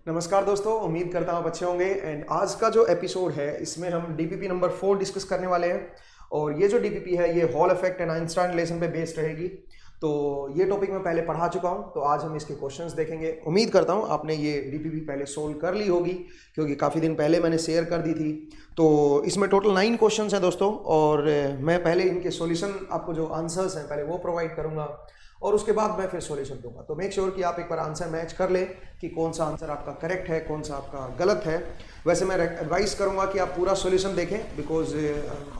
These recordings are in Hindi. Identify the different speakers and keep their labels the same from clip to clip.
Speaker 1: नमस्कार दोस्तों, उम्मीद करता हूँ आप अच्छे होंगे। एंड आज का जो एपिसोड है इसमें हम डीपीपी नंबर 4 डिस्कस करने वाले हैं। और ये जो डीपीपी है ये hall effect and Einstein relation पे बेस्ड रहेगी। तो ये टॉपिक मैं पहले पढ़ा चुका हूँ, तो आज हम इसके क्वेश्चंस देखेंगे। उम्मीद करता हूँ आपने ये डीपीपी पहले सोल्व कर ली होगी, क्योंकि काफ़ी दिन पहले मैंने शेयर कर दी थी। तो इसमें टोटल 9 क्वेश्चंस हैं दोस्तों, और मैं पहले इनके सॉल्यूशन, आपको जो आंसर्स हैं पहले वो प्रोवाइड करूँगा, और उसके बाद मैं फिर सॉल्यूशन दूंगा। तो मेक श्योर कि आप एक बार आंसर मैच कर ले कि कौन सा आंसर आपका करेक्ट है, कौन सा आपका गलत है। वैसे मैं एडवाइस करूंगा कि आप पूरा सॉल्यूशन देखें, बिकॉज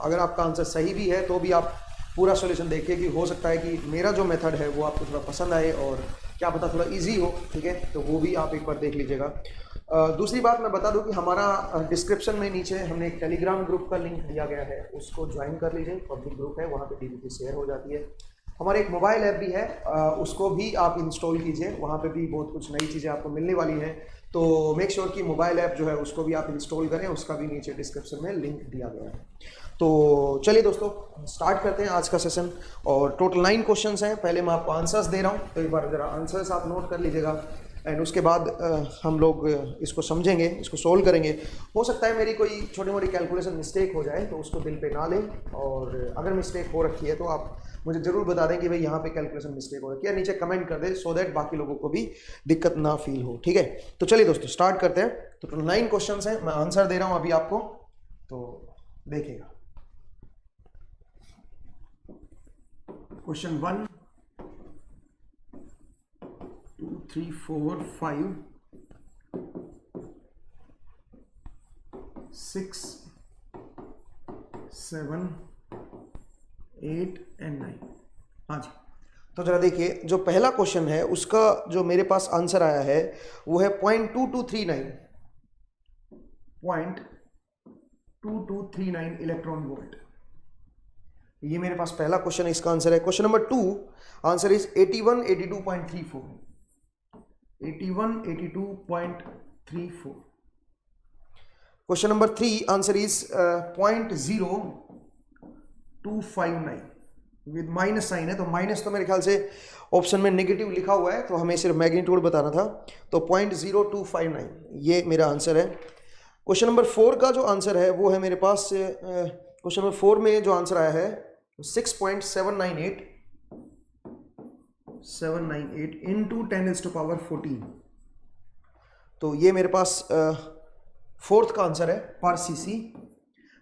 Speaker 1: अगर आपका आंसर सही भी है तो भी आप पूरा सॉल्यूशन देखिए, कि हो सकता है कि मेरा जो मेथड है वो आपको थोड़ा पसंद आए और क्या पता थोड़ा इजी हो। ठीक है, तो वो भी आप एक बार देख लीजिएगा। दूसरी बात मैं बता दूं कि हमारा डिस्क्रिप्शन में नीचे हमने एक टेलीग्राम ग्रुप का लिंक दिया गया है, उसको ज्वाइन कर लीजिए। पब्लिक ग्रुप है, वहाँ पे डीपीपी शेयर हो जाती है। हमारे एक मोबाइल ऐप भी है, उसको भी आप इंस्टॉल कीजिए, वहाँ पे भी बहुत कुछ नई चीज़ें आपको मिलने वाली हैं। तो मेक श्योर कि मोबाइल ऐप जो है उसको भी आप इंस्टॉल करें, उसका भी नीचे डिस्क्रिप्शन में लिंक दिया गया है। तो चलिए दोस्तों, स्टार्ट करते हैं आज का सेशन। और टोटल 9 क्वेश्चंस हैं। पहले मैं आपको आंसर्स दे रहा हूँ, तो एक बार ज़रा आंसर्स आप नोट कर लीजिएगा। एंड उसके बाद हम लोग इसको समझेंगे, इसको सोल्व करेंगे। हो सकता है मेरी कोई छोटी मोटी कैलकुलेशन मिस्टेक हो जाए, तो उसको दिल पे ना लें। और अगर मिस्टेक हो रखी है तो आप मुझे ज़रूर बता दें कि भाई यहाँ पे कैलकुलेशन मिस्टेक हो रखी है, नीचे कमेंट कर दें, सो दैट बाकी लोगों को भी दिक्कत ना फील हो। ठीक है, तो चलिए दोस्तों स्टार्ट करते हैं। तो टोटल 9 क्वेश्चन हैं, मैं आंसर दे रहा हूँ अभी आपको, तो देखिएगा। Question 1, 2, 3, 4, 5, 6, 7, 8 and 9। हाँ जी, तो जरा देखिए, जो पहला क्वेश्चन है उसका जो मेरे पास आंसर आया है वो है 0.2239, 0.2239 इलेक्ट्रॉन वोल्ट। ये मेरे पास पहला क्वेश्चन है, इसका आंसर है। Question number 2, answer is 8182.34, 8182.34। Question number 3, answer is 0.0259 with minus sign है, तो माइनस तो मेरे ख्याल से ऑप्शन में नेगेटिव लिखा हुआ है, तो हमें सिर्फ मैग्नीट्यूड बताना था। तो 0.0259 ये मेरा आंसर है। क्वेश्चन नंबर 4 का जो आंसर है वो है मेरे पास, क्वेश्चन नंबर 4 में जो आंसर आया है 6.798 इंटू 10⁻14। तो ये मेरे पास फोर्थ का आंसर है पर सीसी।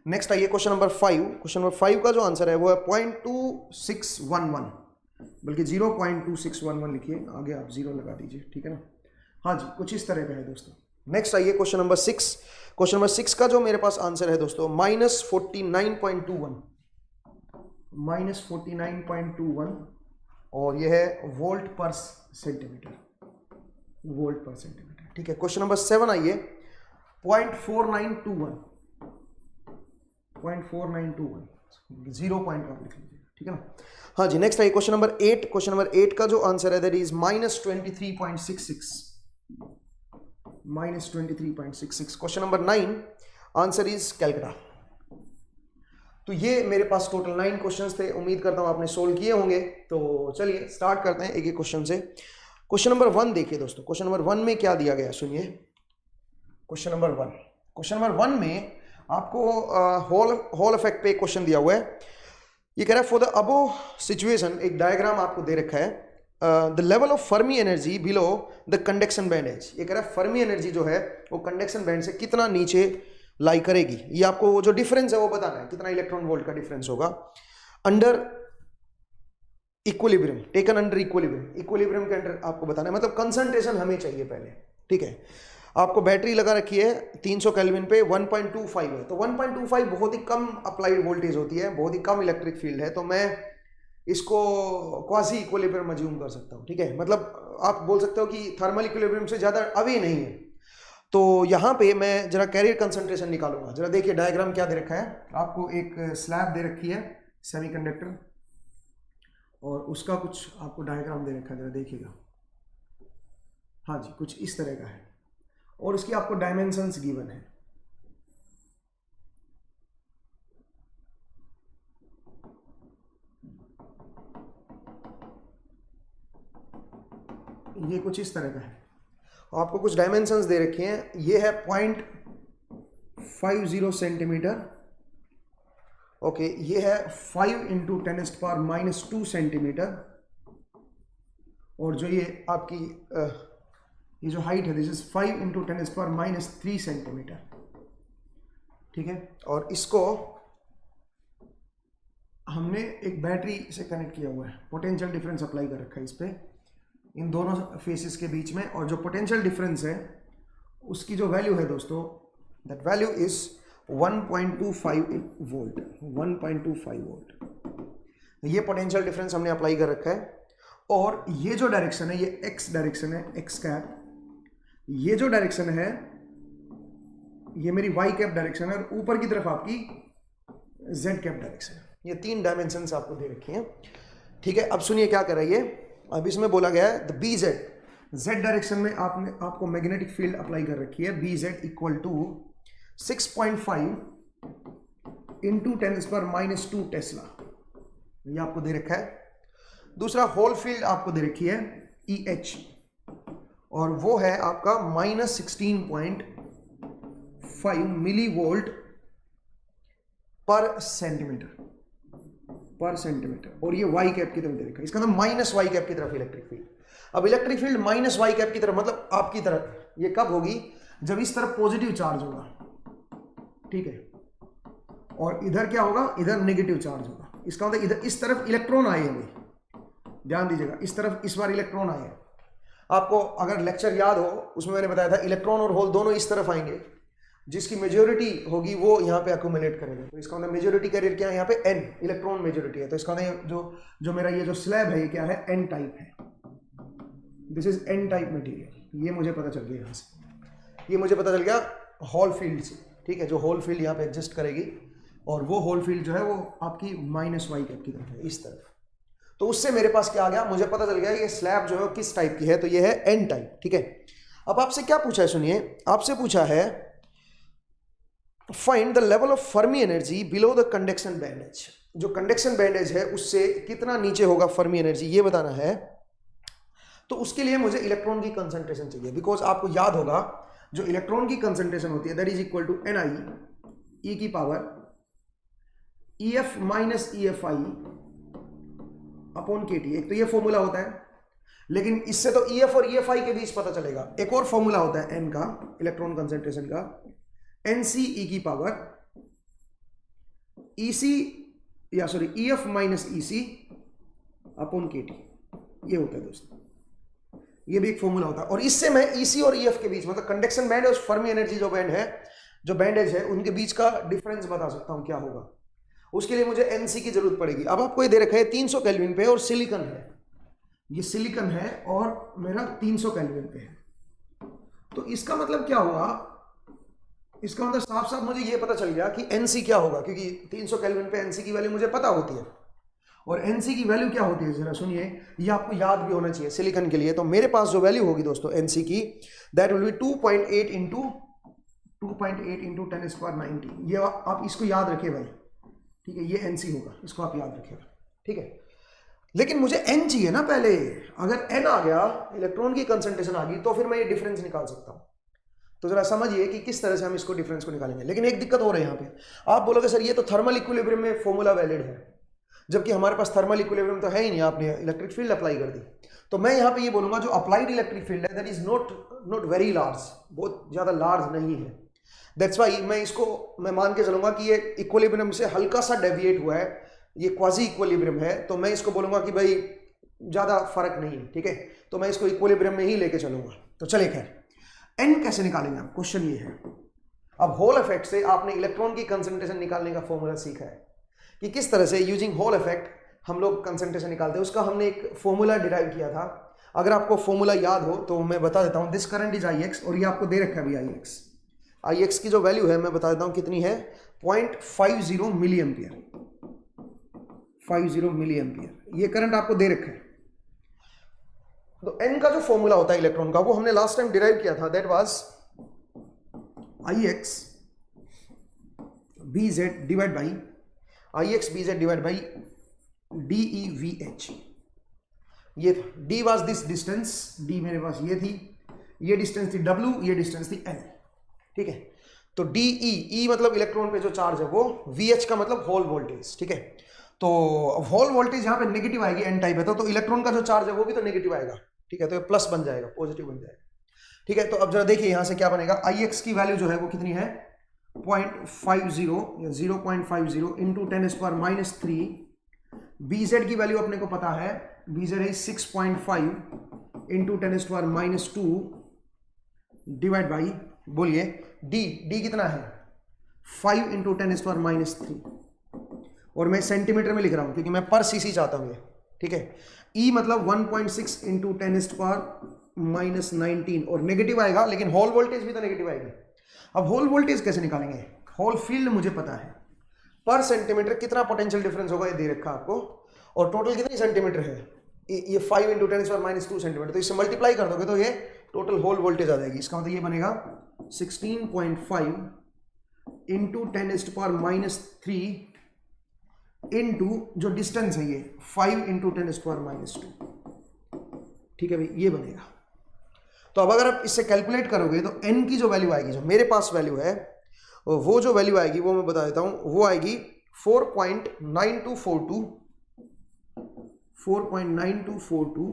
Speaker 1: नेक्स्ट आइए क्वेश्चन नंबर 5। क्वेश्चन नंबर 5 का जो आंसर है वो है 0.2611, बल्कि 0.2611 लिखिए, आगे आप 0 लगा दीजिए। ठीक है ना, हाँ जी, कुछ इस तरह का है दोस्तों। नेक्स्ट आइए क्वेश्चन नंबर 6। क्वेश्चन नंबर 6 का जो मेरे पास आंसर है दोस्तों -49.21, -49.21, और ये है volt per centimetre, volt per centimetre. ठीक है, क्वेश्चन नंबर 7 आइए, 0.4921, 0.4921, 0 पॉइंट आप लिख लीजिए। ठीक है ना, हाँ जी। नेक्स्ट आइए क्वेश्चन नंबर 8। क्वेश्चन नंबर 8 का जो आंसर है that is -23.66, -23.66। Question number 9, answer is Calcutta. तो ये मेरे पास टोटल 9 क्वेश्चंस थे, उम्मीद करता हूँ आपने सोल्व किए होंगे। तो चलिए स्टार्ट करते हैं एक एक क्वेश्चन से। क्वेश्चन नंबर 1 देखिए दोस्तों, क्वेश्चन नंबर 1 में क्या दिया गया सुनिए। क्वेश्चन नंबर 1, क्वेश्चन नंबर 1 में आपको हॉल इफेक्ट पे क्वेश्चन दिया हुआ है। ये कह रहा है फॉर द अबो सिचुएशन, एक डायग्राम आपको दे रखा है, the level of Fermi energy below the conduction band edge. ये कह रहा है फर्मी एनर्जी जो है वो कंडक्शन बैंड से कितना नीचे लाई करेगी। ये आपको जो डिफरेंस है वो बताना है, कितना इलेक्ट्रॉन वोल्ट का डिफरेंस होगा under equilibrium, taken under equilibrium. Equilibrium के अंडर आपको बताना है, मतलब कंसंट्रेशन हमें चाहिए पहले। ठीक है, आपको बैटरी लगा रखी है 300 केल्विन पे, 1.25 है, तो 1.25 बहुत ही कम अप्लाइड वोल्टेज होती है, बहुत ही कम इलेक्ट्रिक फील्ड है, तो मैं इसको क्वासी इक्विलिब्रियम अज्यूम कर सकता हूँ। ठीक है, मतलब आप बोल सकते हो कि थर्मल इक्विलिब्रियम से ज़्यादा अवे नहीं है। तो यहाँ पे मैं जरा कैरियर कंसंट्रेशन निकालूंगा। जरा देखिए डायग्राम क्या दे रखा है आपको, एक स्लैब दे रखी है सेमीकंडक्टर, और उसका कुछ आपको डायग्राम दे रखा है, जरा देखिएगा। हाँ जी, कुछ इस तरह का है, और इसकी आपको डायमेंशंस गिवन है। ये कुछ इस तरह का है, आपको कुछ डायमेंशंस दे रखे हैं। ये है 0.50 सेंटीमीटर, ओके। ये है 5 इंटू 10⁻⁻² सेंटीमीटर, और जो ये आपकी ये जो हाइट है दिस इज 5 इंटू 10⁻³ सेंटीमीटर, ठीक है। और इसको हमने एक बैटरी से कनेक्ट किया हुआ है, पोटेंशियल डिफरेंस अप्लाई कर रखा है इस पे, इन दोनों फेसेस के बीच में। और जो पोटेंशियल डिफरेंस है उसकी जो वैल्यू है दोस्तों, that value is 1.25 volt, 1.25 volt. ये पोटेंशियल डिफरेंस हमने अप्लाई कर रखा है। और ये जो डायरेक्शन है ये एक्स डायरेक्शन है, एक्स कैप। ये जो डायरेक्शन है ये मेरी वाई कैप डायरेक्शन है, और ऊपर की तरफ आपकी जेड कैप डायरेक्शन है। ये 3 डायमेंशंस आपको दे रखी हैं, ठीक है। अब सुनिए क्या कर रहा है ये। अब इसमें बोला गया है the B Z, Z direction में आपको मैग्नेटिक फील्ड अप्लाई कर रखी है, B Z equal to 6.5 into 10⁻² tesla, ये आपको दे रखा है। दूसरा होल फील्ड आपको दे रखी है ई एच, और वो है आपका -16.5 मिली वोल्ट पर सेंटीमीटर, और ये वाई कैप की तरफ दे रखा है। इसका मतलब माइनस वाई कैप की तरफ इलेक्ट्रिक फील्ड। अब electric field minus Y cap की तरफ मतलब आपकी तरफ, ये कब होगी? जब इस तरफ पॉजिटिव चार्ज होगा, ठीक है, और इधर क्या होगा? इधर नेगेटिव चार्ज होगा। इसका मतलब इधर इस तरफ इलेक्ट्रॉन आए हैं, ध्यान दीजिएगा, इस तरफ इस बार इलेक्ट्रॉन आए हैं। आपको अगर लेक्चर याद हो उसमें मैंने बताया था इलेक्ट्रॉन और होल दोनों इस तरफ आएंगे, जिसकी मेजोरिटी होगी वो यहाँ पे अक्यूमुलेट करेगा। तो इसका मतलब मेजोरिटी कैरियर क्या है यहाँ पे? एन, इलेक्ट्रॉन मेजोरिटी है। तो इसका मतलब जो मेरा ये जो स्लैब है ये क्या है? एन टाइप है। This is N type material. ये मुझे पता चल गया यहाँ से, ये मुझे पता चल गया हॉल फील्ड से, ठीक है। जो हॉल फील्ड यहाँ पे एग्जिस्ट करेगी, और वो हॉल फील्ड जो है वो आपकी माइनस वाई कैप की तरफ है, इस तरफ। तो उससे मेरे पास क्या आ गया? मुझे पता चल गया ये स्लैब जो है किस टाइप की है, तो ये है एन टाइप, ठीक है। अब आपसे क्या पूछा है, सुनिए, आपसे पूछा है find the level of Fermi energy below the conduction band edge. जो कंडक्शन बैंड एज है उससे कितना नीचे होगा फर्मी एनर्जी, ये बताना है। तो उसके लिए मुझे इलेक्ट्रॉन की कंसंट्रेशन चाहिए, बिकॉज आपको याद होगा जो इलेक्ट्रॉन की कंसंट्रेशन होती है that is equal to Ni e की power EF minus EFi upon KT। एक तो ये फॉर्मूला होता है, लेकिन इससे तो EF और EFi के बीच पता चलेगा। एक और फॉर्मूला होता है N का, इलेक्ट्रॉन कंसंट्रेशन का, NC e की power EF minus EC upon KT। ये होता है दोस्तों, ये भी एक फॉर्मूला होता है। और इससे मैं EC और EF के बीच, मतलब कंडक्शन बैंड और फर्मी एनर्जी जो बैंड है, जो बैंडेज है, उनके बीच का डिफरेंस बता सकता हूं क्या होगा। उसके लिए मुझे NC की जरूरत पड़ेगी। अब आपको ये दे रखा है 300 केल्विन पे, और सिलिकॉन है, ये सिलिकॉन है और मेरा 300 केल्विन पे है। तो इसका मतलब क्या हुआ? इसका मतलब साफ साफ मुझे ये पता चल गया कि NC क्या होगा, क्योंकि 300 केल्विन पे NC की वैल्यू मुझे पता होती है। और NC की वैल्यू क्या होती है जरा सुनिए, ये आपको याद भी होना चाहिए सिलिकॉन के लिए। तो मेरे पास जो वैल्यू होगी दोस्तों NC की, दैट विल बी 2.8 इंटू 10⁻90। ये आप इसको याद रखिए भाई, ठीक है, ये NC होगा, इसको आप याद रखिएगा, ठीक है। लेकिन मुझे N चाहिए ना पहले। अगर N आ गया, इलेक्ट्रॉन की कंसंट्रेशन आ गई, तो फिर मैं ये डिफरेंस निकाल सकता हूं। तो जरा समझिए कि किस तरह से हम इसको डिफरेंस को निकालेंगे। लेकिन एक दिक्कत हो रही है यहाँ पे। आप बोलोगे सर ये तो थर्मल इक्विलिब्रियम में फॉर्मूला वैलिड है, जबकि हमारे पास थर्मल इक्विलिब्रियम तो है ही नहीं, आपने इलेक्ट्रिक फील्ड अप्लाई कर दी। तो मैं यहाँ पे ये बोलूंगा जो अप्लाइड इलेक्ट्रिक फील्ड है that is not very large, बहुत ज्यादा लार्ज नहीं है। दैट्स वाई मैं मान के चलूंगा कि ये इक्विलिब्रियम से हल्का सा डेविएट हुआ है, ये क्वाजी इक्विलिब्रियम है। तो मैं इसको बोलूंगा कि भाई ज्यादा फर्क नहीं है, ठीक है। तो मैं इसको इक्विलिब्रियम में ही लेके चलूंगा। तो चले खैर, N कैसे निकालेंगे आप, क्वेश्चन ये है। अब होल इफेक्ट से आपने इलेक्ट्रॉन की कंसंट्रेशन निकालने का फॉर्मूला सीखा है कि किस तरह से यूजिंग होल इफेक्ट हम लोग कंसंट्रेशन निकालते हैं। उसका हमने एक फॉर्मूला डिराइव किया था। अगर आपको फॉर्मूला याद हो तो मैं बता देता हूं। दिस करंट इज Ix, और ये आपको दे रखा है अभी Ix की जो वैल्यू है मैं बता देता हूं कितनी है, 0.50 मिली एम्पियर, 50 मिली एम्पियर ये करंट आपको दे रखा है। तो N का जो फॉर्मूला होता है इलेक्ट्रॉन का, वो हमने लास्ट टाइम डिराइव किया था, that was Ix BZ divide by DEVH। ये था D was this distance, D मेरे पास ये थी, ये डिस्टेंस थी W, ये डिस्टेंस थी N, ठीक है। तो DE, E मतलब इलेक्ट्रॉन पे जो चार्ज है वो, VH का मतलब होल वोल्टेज, ठीक है। तो होल वोल्टेज यहाँ पे नेगेटिव आएगी, N टाइप है तो इलेक्ट्रॉन का जो चार्ज है वो भी तो नेगेटिव आएगा, ठीक है। तो ये प्लस बन जाएगा, पॉजिटिव बन जाएगा, ठीक है। तो अब जरा देखिए यहाँ से क्या बनेगा, Ix की वैल्यू जो है वो कितनी है 0.50 या 0.50 इंटू 10⁻³ BZ की वैल्यू अपने को पता है, BZ है 6.5 इंटू 10⁻² डिवाइड बाई, बोलिए D कितना है 5 इंटू 10⁻³ और मैं सेंटीमीटर में लिख रहा हूं क्योंकि मैं पर सीसी चाहता हूं ये, ठीक है। E मतलब 1.6 इंटू 10⁻19 और नेगेटिव आएगा, लेकिन होल वोल्टेज भी तो नेगेटिव आएगी। अब होल वोल्टेज कैसे निकालेंगे, होल फील्ड मुझे पता है, पर सेंटीमीटर कितना पोटेंशियल डिफरेंस होगा ये दे रखा आपको, और टोटल कितनी सेंटीमीटर है ये 5 इंटू 10⁻² सेंटीमीटर, तो इससे मल्टीप्लाई कर दोगे तो ये टोटल होल वोल्टेज आ जाएगी। इसका मतलब ये बनेगा 16.5 इंटू 10⁻³ इंटू जो डिस्टेंस है ये 5 इंटू 10⁻², ठीक है भाई, ये बनेगा। तो अब अगर आप इससे कैलकुलेट करोगे तो n की जो वैल्यू आएगी, जो मेरे पास वैल्यू है वो जो वैल्यू आएगी वो मैं बता देता हूं, वो आएगी 4.9242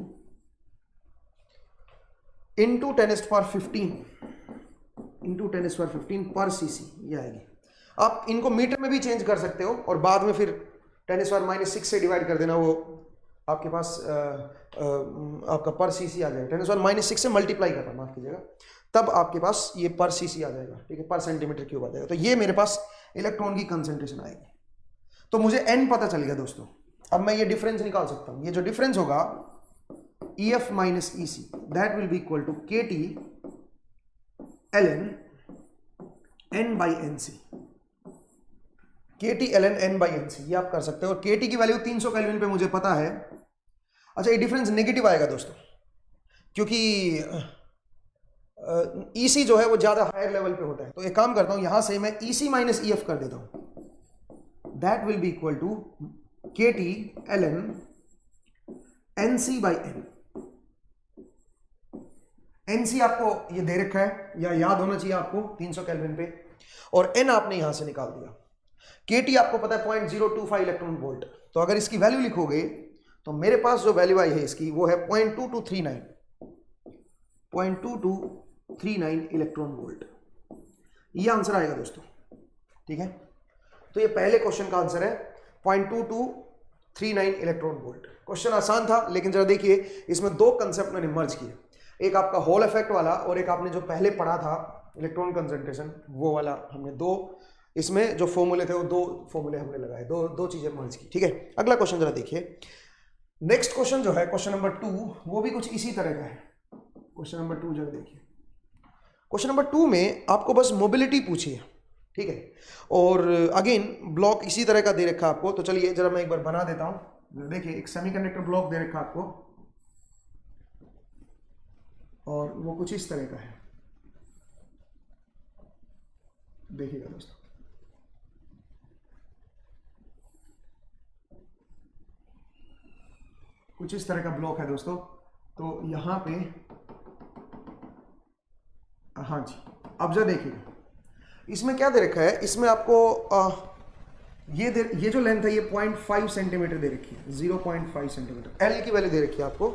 Speaker 1: इंटू 10⁻15 पर सीसी, ये आएगी। आप इनको मीटर में भी चेंज कर सकते हो और बाद में फिर 10⁻6 से डिवाइड कर देना, वो आपके पास आपका पर सीसी आ जाएगा। 10⁻6 से मल्टीप्लाई करना, माफ कीजिएगा, तब आपके पास ये पर सीसी आ जाएगा, ठीक है, पर सेंटीमीटर क्यूब आ जाएगा। तो ये मेरे पास इलेक्ट्रॉन की कंसेंट्रेशन आएगी। तो मुझे n पता चल गया दोस्तों। अब मैं ये डिफरेंस निकाल सकता हूं, ये जो डिफरेंस होगा EF minus EC that will be equal to KT ln n by NC, KT ln n by NC, ये आप कर सकते हो। और KT की वैल्यू 300 केल्विन पे मुझे पता है। अच्छा, ये डिफरेंस नेगेटिव आएगा दोस्तों, क्योंकि EC जो है वो ज्यादा हायर लेवल पे होता है। तो एक काम करता हूं, यहां से मैं EC माइनस EF कर देता हूं, that will be equal to KT ln NC by N। NC आपको ये दे रखा है, या याद होना चाहिए आपको 300 केल्विन पे, और N आपने यहां से निकाल दिया। KT आपको पता है 0.025 इलेक्ट्रॉन वोल्ट। तो अगर इसकी वैल्यू लिखोगे तो मेरे पास जो वैल्यू आई है इसकी वो है 0.2239 इलेक्ट्रॉन वोल्ट। ये आंसर आएगा दोस्तों, ठीक है। तो ये पहले क्वेश्चन का आंसर है 0.2239 इलेक्ट्रॉन वोल्ट। क्वेश्चन आसान था, लेकिन जरा देखिए इसमें दो कंसेप्ट मैंने मर्ज किए, एक आपका हॉल इफेक्ट वाला और एक आपने जो पहले पढ़ा था इलेक्ट्रॉन कंसंट्रेशन, वो वाला। हमने दो, इसमें जो फॉर्मूले थे वो दो फॉर्मूले हमने लगाए, दो चीजें मर्ज की, ठीक है। अगला क्वेश्चन जरा देखिए। नेक्स्ट क्वेश्चन जो है क्वेश्चन नंबर 2, वो भी कुछ इसी तरह का है। क्वेश्चन नंबर 2 जरा देखिए। क्वेश्चन नंबर 2 में आपको बस मोबिलिटी पूछी है, ठीक है, और अगेन ब्लॉक इसी तरह का दे रखा है आपको। तो चलिए जरा मैं एक बार बना देता हूं। देखिए एक सेमीकंडक्टर ब्लॉक दे रखा आपको और वो कुछ इस तरह का है, देखिएगा दोस्तों। कुछ इस तरह का ब्लॉक है दोस्तों। तो यहां पे, हाँ जी, अब जरा देखिए इसमें क्या दे रखा है। इसमें आपको ये जो लेंथ है ये 0.5 सेंटीमीटर दे रखी है, 0.5 सेंटीमीटर। एल की वैल्यू दे रखी है आपको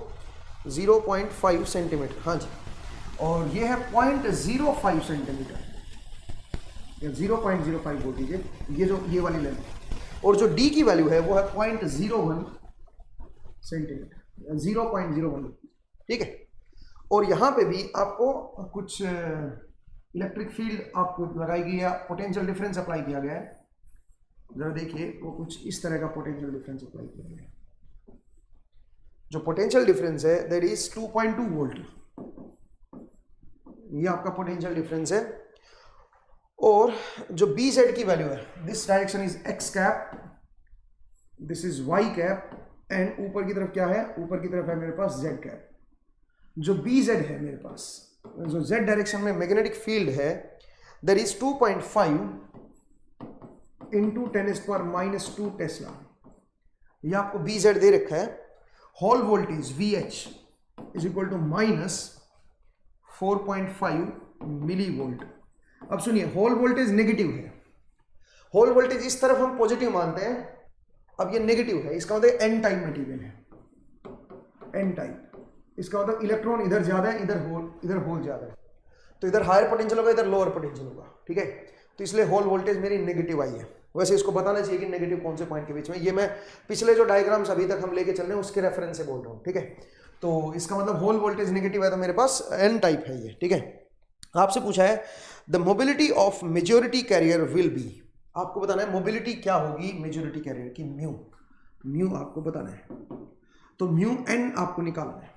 Speaker 1: 0.5 सेंटीमीटर, हाँ जी, और ये है 0.05 सेंटीमीटर या 0.05 बोल दीजिए, ये वाली लेंथ। और जो डी की वैल्यू है वो है 0.01 सेंटीमीटर, 0.01, ठीक है। और यहाँ पे भी आपको कुछ इलेक्ट्रिक फील्ड आपको लगाई गई है, पोटेंशियल डिफरेंस अप्लाई किया गया है। जरा देखिए वो कुछ इस तरह का पोटेंशियल डिफरेंस अप्लाई किया गया है। जो पोटेंशियल डिफरेंस है दैट इज 2.2 वोल्ट, ये आपका पोटेंशियल डिफरेंस है। और जो बी जेड की वैल्यू है, this direction is X cap, this is Y cap, and ऊपर की तरफ क्या है, ऊपर की तरफ है मेरे पास जेड कैप। जो बी जेड है मेरे पास, जो जेड डायरेक्शन में मैग्नेटिक फील्ड है दैट इज 2.5 इंटू 10⁻² टेस्ला। ये आपको बी जेड दे रखा है। Hall voltage V H is equal to 4.5 milli volt. अब सुनिए, होल वोल्टेज नेगेटिव है, होल वोल्टेज इस तरफ हम पॉजिटिव मानते हैं, अब ये नेगेटिव है, इसका मतलब एन टाइप मटेरियल है, एन टाइप, इसका मतलब इलेक्ट्रॉन इधर ज्यादा है, इधर होल ज्यादा है, तो इधर हायर पोटेंशियल होगा, इधर लोअर पोटेंशियल होगा, ठीक है। तो इसलिए होल वोल्टेज मेरी नेगेटिव आई है। वैसे इसको बताना चाहिए कि नेगेटिव कौन से पॉइंट के बीच में, ये मैं पिछले जो डायग्राम्स अभी तक हम लेके चल रहे हैं उसके रेफरेंस से बोल रहा हूँ, ठीक है। तो इसका मतलब होल वोल्टेज नेगेटिव है, तो मेरे पास एन टाइप है ये, ठीक है। आपसे पूछा है the mobility of majority carrier will be, आपको बताना है मोबिलिटी क्या होगी मेजोरिटी कैरियर की, म्यू आपको बताना है। तो म्यू एन आपको निकालना है।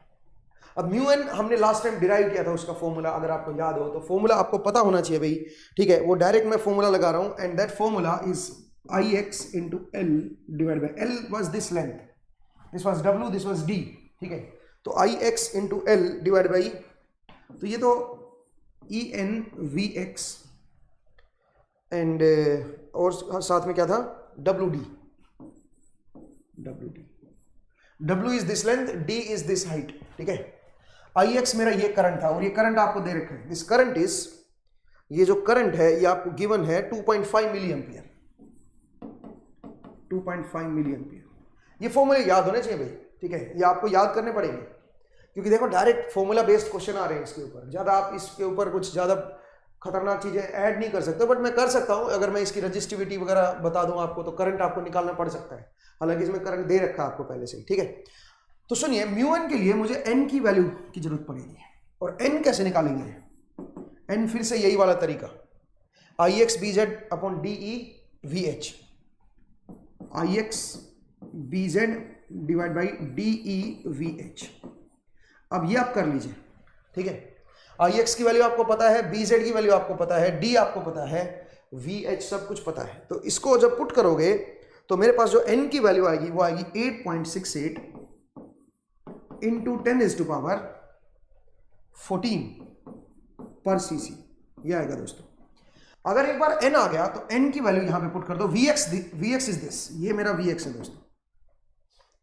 Speaker 1: अब म्यू एन हमने लास्ट टाइम डिराइव किया था उसका फॉर्मूला, अगर आपको याद हो तो फॉर्मूला आपको पता होना चाहिए भाई, ठीक है। वो डायरेक्ट मैं फॉर्मूला लगा रहा हूं, and that formula is I X into L divide by L was this length, this was W, this was D, ठीक है। तो I X into L divide by, तो ये तो E N V X and और साथ में क्या था, W D, W is this length, D is this height, ठीक है। आई एक्स मेरा ये करंट था, और ये करंट आपको दे रखा है, दिस करंट इज, ये जो करंट है ये आपको गिवन है 2.5 मिली एम्पियर, 2.5 मिली एम्पियर। ये फॉर्मूले याद होने चाहिए भाई, ठीक है, ये आपको याद करने पड़ेंगे, क्योंकि देखो डायरेक्ट फॉर्मूला बेस्ड क्वेश्चन आ रहे हैं इसके ऊपर, ज्यादा आप इसके ऊपर कुछ ज्यादा खतरनाक चीजें ऐड नहीं कर सकते, बट मैं कर सकता हूं, अगर मैं इसकी रजिस्टिविटी वगैरह बता दूं आपको, तो करंट आपको निकालना पड़ सकता है, हालांकि इसमें करंट दे रखा है आपको पहले से ही, ठीक है। तो सुनिए, म्यू एन के लिए मुझे एन की वैल्यू की जरूरत पड़ेगी, और एन कैसे निकालेंगे, एन फिर से यही वाला तरीका, I X B Z upon D E V H, I X B Z divide by D E V H. अब ये आप कर लीजिए, ठीक है। आई एक्स की वैल्यू आपको पता है, बी जेड की वैल्यू आपको पता है, डी आपको पता है, वी एच सब कुछ पता है। तो इसको जब पुट करोगे तो मेरे पास जो एन की वैल्यू आएगी वो आएगी 8.68 इंटू 10⁻14 पर सीसी, ये आएगा दोस्तों। अगर एक बार एन आ गया तो एन की वैल्यू यहां पे पुट कर दो, वी एक्स इज दिस, ये मेरा वी एक्स है दोस्तों,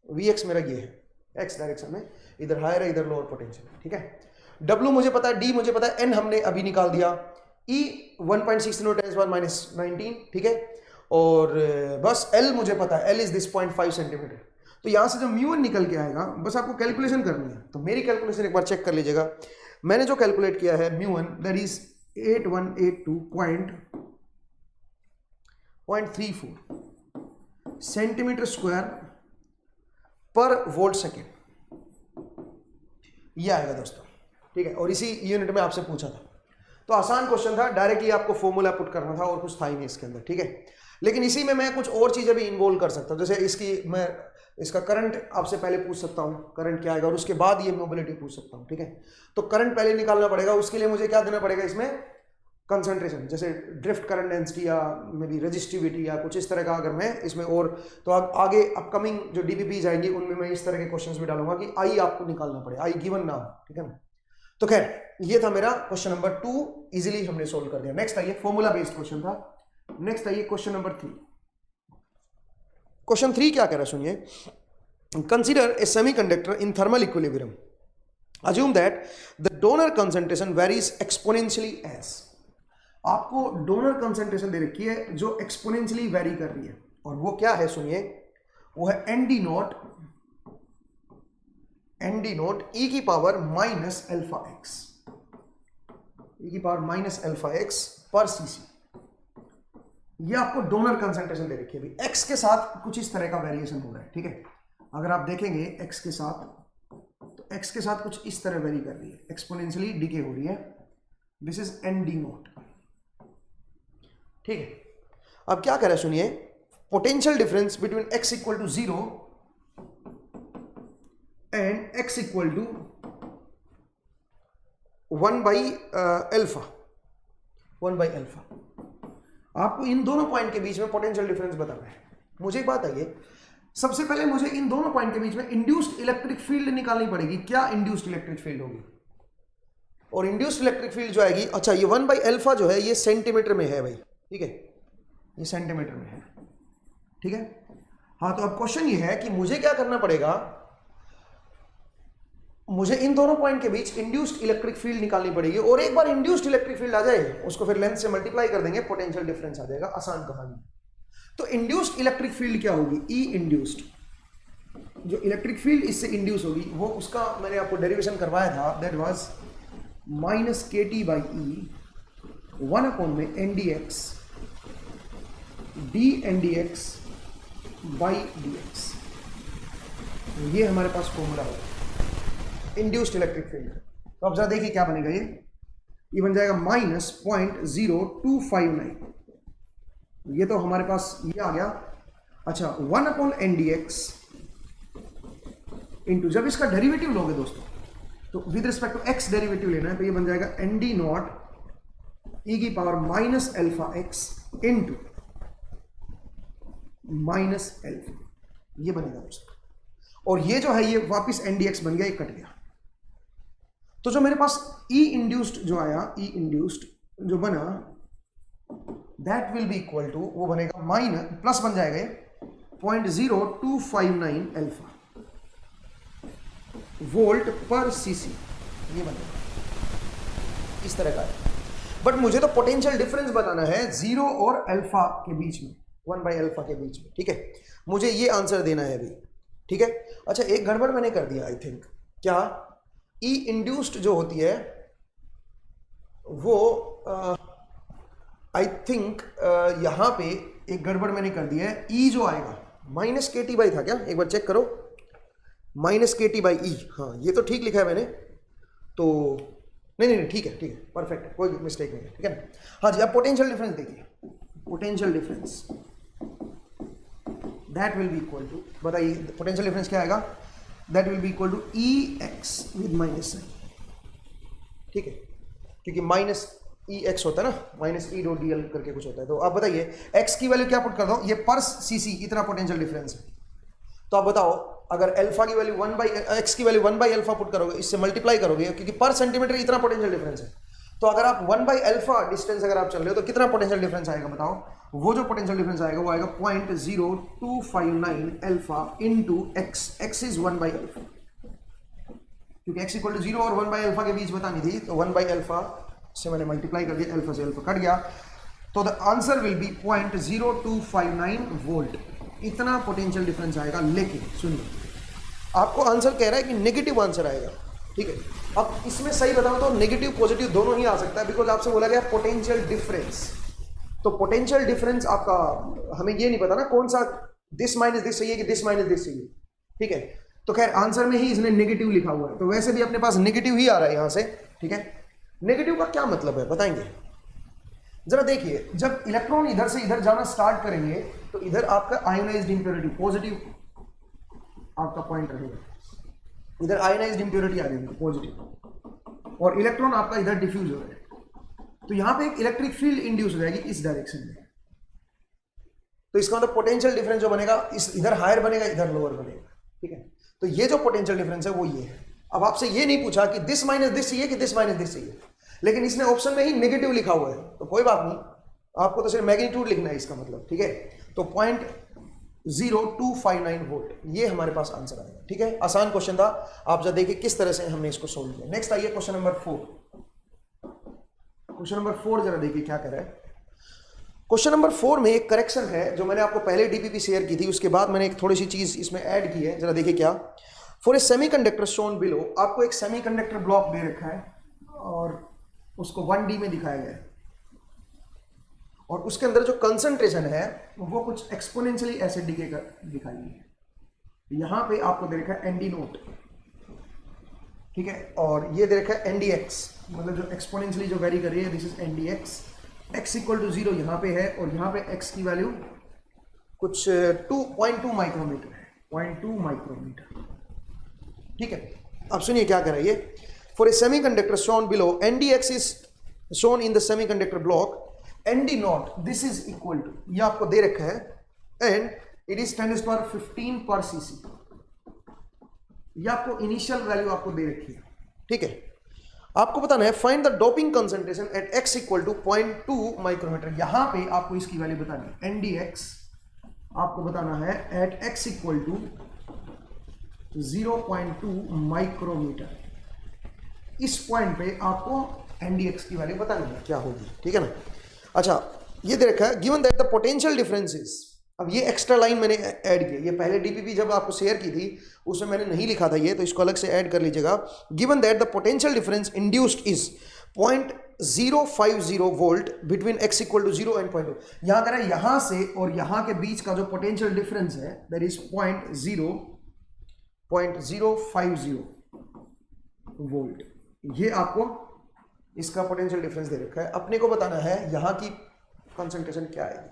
Speaker 1: वी एक्स मेरा ये है, एक्स डायरेक्शन में, इधर हायर है इधर लोअर पोटेंशियल, ठीक है। डब्ल्यू मुझे पता है, डी मुझे पता है, एन हमने अभी निकाल दिया, ई 1.16 × 10⁻19, ठीक है। और बस एल मुझे पता है, एल इज दिस 0.5 सेंटीमीटर। तो यहां से जो म्यू एन निकल के आएगा, बस आपको कैलकुलेशन करनी है। तो मेरी कैलकुलेशन एक बार चेक कर लीजिएगा, मैंने जो कैलकुलेट किया है mu N, that is 8182.34 centimetre square per volt second, ये आएगा दोस्तों, ठीक है। और इसी यूनिट में आपसे पूछा था, तो आसान क्वेश्चन था, डायरेक्टली आपको फॉर्मूला पुट करना था और कुछ था ही नहीं इसके अंदर, ठीक है। लेकिन इसी में मैं कुछ और चीजें भी इन्वॉल्व कर सकता हूं, जैसे मैं इसका करंट आपसे पहले पूछ सकता हूं, करंट क्या आएगा, और उसके बाद ये मोबिलिटी पूछ सकता हूं, ठीक है। तो करंट पहले निकालना पड़ेगा, उसके लिए मुझे क्या देना पड़ेगा इसमें, कंसंट्रेशन, जैसे ड्रिफ्ट करंट डेंसिटी या मे बी रजिस्टिविटी या कुछ इस तरह का, अगर मैं इसमें और तो आगे अपकमिंग जो डीबीपी जाएंगी उनमें मैं इस तरह के क्वेश्चंस भी डालूंगा कि आई आपको निकालना पड़े, आई गिवन ना, ठीक है ना। तो खैर ये था मेरा क्वेश्चन नंबर 2, इजीली हमने सोल्व कर दिया। नेक्स्ट आइए, फॉर्मूला बेस्ड क्वेश्चन था। नेक्स्ट आइए क्वेश्चन नंबर 3। क्वेश्चन 3 क्या कह रहा है सुनिए, consider a semiconductor in thermal equilibrium, assume that the donor concentration varies exponentially edge. आपको डोनर कंसंट्रेशन दे रखी है जो एक्सपोनेंशियली वेरी कर रही है, और वो क्या है सुनिए, वो है एन डी नोट ई की पावर माइनस अल्फा एक्स, ई की पावर माइनस अल्फा एक्स पर सीसी। ये आपको डोनर कंसंट्रेशन दे रखी है। अभी एक्स के साथ कुछ इस तरह का वेरिएशन हो रहा है, ठीक है। अगर आप देखेंगे एक्स के साथ, तो एक्स के साथ कुछ इस तरह वेरी कर रही है, एक्सपोनेंशियली डिके हो रही है, this is N D naught, ठीक है। अब क्या कह रहा है सुनिए, potential difference between x equal to 0 and x equal to 1/अल्फा, आपको इन दोनों पॉइंट के बीच में पोटेंशियल डिफरेंस बताना है। मुझे एक बात आइए, सबसे पहले मुझे इन दोनों पॉइंट के बीच में इंड्यूस्ड इलेक्ट्रिक फील्ड निकालनी पड़ेगी। क्या इंड्यूस्ड इलेक्ट्रिक फील्ड होगी, और इंड्यूस्ड इलेक्ट्रिक फील्ड जो आएगी, अच्छा ये 1/अल्फा जो है ये सेंटीमीटर में है भाई, ठीक है, ये सेंटीमीटर में है, ठीक है। हाँ, तो अब क्वेश्चन ये है कि मुझे क्या करना पड़ेगा, मुझे इन दोनों पॉइंट के बीच इंड्यूस्ड इलेक्ट्रिक फील्ड निकालनी पड़ेगी, और एक बार इंड्यूस्ड इलेक्ट्रिक फील्ड आ जाए उसको फिर लेंथ से मल्टीप्लाई कर देंगे, पोटेंशियल डिफरेंस आ जाएगा, आसान कहानी। तो इंड्यूस्ड इलेक्ट्रिक फील्ड क्या होगी, ई इंड्यूस्ड, जो इलेक्ट्रिक फील्ड इससे इंड्यूस होगी वो, उसका मैंने आपको डेरिवेशन करवाया था, that was minus K T by E 1 में N D X D N D X by D X. ये हमारे पास फॉर्मूला होगा इंड्यूस्ड इलेक्ट्रिक फील्ड। तो अब जरा देखिए क्या बनेगा, ये बन जाएगा -0.0259। ये तो हमारे पास ये आ गया। अच्छा 1/NdX इंटू, जब इसका डेरिवेटिव लोगे दोस्तों तो with respect to x derivative लेना है, तो ये बन जाएगा ND नॉट e की पावर -αx इंटू -α, ये बनेगा दोस्तों। और ये जो है ये वापिस NdX बन गया, ये कट गया। तो जो मेरे पास E इंड्यूस्ड जो आया, E इंड्यूस्ड जो बना, that will be equal to, वो बनेगा माइनस प्लस बन जाएगा 0.0259 अल्फा वोल्ट पर सीसी, ये बनेगा इस तरह का है। बट मुझे तो पोटेंशियल डिफरेंस बताना है जीरो और अल्फा के बीच में, 1/अल्फा के बीच में, ठीक है। मुझे ये आंसर देना है अभी, ठीक है। अच्छा एक गड़बड़ मैंने कर दिया आई थिंक, क्या ई इंड्यूस्ड जो होती है वो आई थिंक यहां पे एक गड़बड़ मैंने कर दिया है। ई जो आएगा माइनस के टी बाई था क्या, एक बार चेक करो, माइनस के टी बाई ई, हाँ ये तो ठीक लिखा है मैंने, तो नहीं ठीक है परफेक्ट है, कोई मिस्टेक नहीं है, ठीक है ना। हाँ जी, अब पोटेंशियल डिफरेंस देखिए, potential difference that will be equal to, बताइए पोटेंशियल डिफरेंस क्या आएगा, that will be equal to E X with minus sign, ठीक है, क्योंकि माइनस ई एक्स होता है ना, minus E dot D L करके कुछ होता है। तो आप बताइए एक्स की वैल्यू क्या पुट कर दो, ये पर सी सी इतना पोटेंशियल डिफरेंस है। तो आप बताओ अगर अल्फा की वैल्यू 1/x की वैल्यू 1/अल्फा पुट करोगे, इससे मल्टीप्लाई करोगे, क्योंकि पर सेंटीमीटर इतना पोटेंशियल डिफरेंस है। तो अगर आप 1/अल्फा डिस्टेंस अगर आप चल रहे हो तो कितना पोटेंशियल डिफरेंस आएगा बताओ। वो जो पोटेंशियल डिफरेंस आएगा वो आएगा 0.0259 alpha into x, x is 1/अल्फा, क्योंकि x इक्वल टू 0 और 1/अल्फा के बीच बतानी थी, तो 1/अल्फा से मैंने मल्टीप्लाई कर दिया, अल्फा से अल्फा कट गया, तो the answer will be 0.0259 volt, इतना पोटेंशियल डिफरेंस आएगा। लेकिन सुनिए, आपको आंसर कह रहा है कि नेगेटिव आंसर आएगा, ठीक है। अब इसमें सही बताऊं तो नेगेटिव पॉजिटिव दोनों ही आ सकता है, बिकॉज आपसे बोला गया पोटेंशियल डिफरेंस। तो पोटेंशियल डिफरेंस आपका, हमें ये नहीं पता ना कौन सा दिस माइनस दिस चाहिए कि दिस माइनस दिस चाहिए, ठीक है। तो खैर आंसर में ही इसने नेगेटिव लिखा हुआ है, तो वैसे भी अपने पास नेगेटिव ही आ रहा है यहां से, ठीक है। नेगेटिव का क्या मतलब है बताएंगे जरा। देखिए जब इलेक्ट्रॉन इधर से इधर जाना स्टार्ट करेंगे तो इधर आपका आयोनाइज्ड इंप्योरिटी पॉजिटिव आपका पॉइंट रहेगा, इधर आयोनाइज्ड इंप्योरिटी आ जाएगी पॉजिटिव, और इलेक्ट्रॉन आपका इधर डिफ्यूज हो रहा है, तो यहां पे एक इलेक्ट्रिक फील्ड इंड्यूस हो जाएगी इस डायरेक्शन में। तो इसका मतलब पोटेंशियल डिफरेंस जो बनेगा इस इधर हायर बनेगा, इधर लोअर बनेगा, ठीक है। तो ये जो पोटेंशियल डिफरेंस है वो ये है। अब आपसे ये नहीं पूछा कि दिस माइनस दिस चाहिए कि दिस माइनस दिस चाहिए, लेकिन इसने ऑप्शन में ही नेगेटिव लिखा हुआ है, तो कोई बात नहीं, आपको तो सिर्फ मैग्नीट्यूड लिखना है इसका मतलब, ठीक है। तो 0.0259 वोल्ट, ये हमारे पास आंसर आएगा, ठीक है। आसान क्वेश्चन था, आप जरा देखिए किस तरह से हमने इसको सोल्व किया। नेक्स्ट आइए क्वेश्चन नंबर 4। क्वेश्चन नंबर 4 जरा देखिए क्या कर रहा है। क्वेश्चन नंबर 4 में एक करेक्शन है जो मैंने आपको पहले डीपीपी शेयर की थी, उसके बाद मैंने एक थोड़ी सी चीज इसमें ऐड की है, जरा देखिए क्या। For a semiconductor shown below, आपको एक सेमीकंडक्टर ब्लॉक दे रखा है और उसको 1D में दिखाया गया है, और उसके अंदर जो कंसंट्रेशन है वो कुछ एक्सपोनेंशियली ऐसे डिके कर दिखाई है। यहां पे आपको दे रखा है ND नोट, ठीक है, और ये दे रखा है NdX, मतलब जो एक्सपोनेंशियली जो वेरी कर रही है, this is NdX। x equal to 0 यहाँ पे है, और यहाँ पे x की वैल्यू कुछ 2.2 माइक्रोमीटर है, 0.2 माइक्रोमीटर, ठीक है। अब सुनिए क्या कर रहा है ये। For a semiconductor shown below, NdX is shown in the semiconductor block, ND naught this is equal to, ये आपको दे रखा है, एंड इट इज 10⁻15 पर सीसी, ये आपको इनिशियल वैल्यू आपको दे रखी है, ठीक है। आपको बताना है find the doping concentration at x equal to 0.2 micrometre. यहां पे आपको इसकी वैल्यू बतानी है, NdX आपको बताना है at x equal to 0.2 micrometre. इस पॉइंट पे आपको NdX की वैल्यू पता नहीं है क्या होगी, ठीक है ना। अच्छा, ये दे रखा है given that the potential differences. अब ये एक्स्ट्रा लाइन मैंने ऐड की, ये पहले डीपीपी जब आपको शेयर की थी उसमें मैंने नहीं लिखा था ये, तो इसको अलग से ऐड कर लीजिएगा। Given that the potential difference induced is 0.050 volt between x equal to 0 and 0.2। यहाँ कह रहा है यहाँ से और यहाँ के बीच का जो पोटेंशियल डिफरेंस है दैट इज 0.050 वोल्ट। ये आपको इसका पोटेंशियल डिफरेंस दे रखा है। अपने को बताना है यहाँ की कंसंट्रेशन क्या आएगी।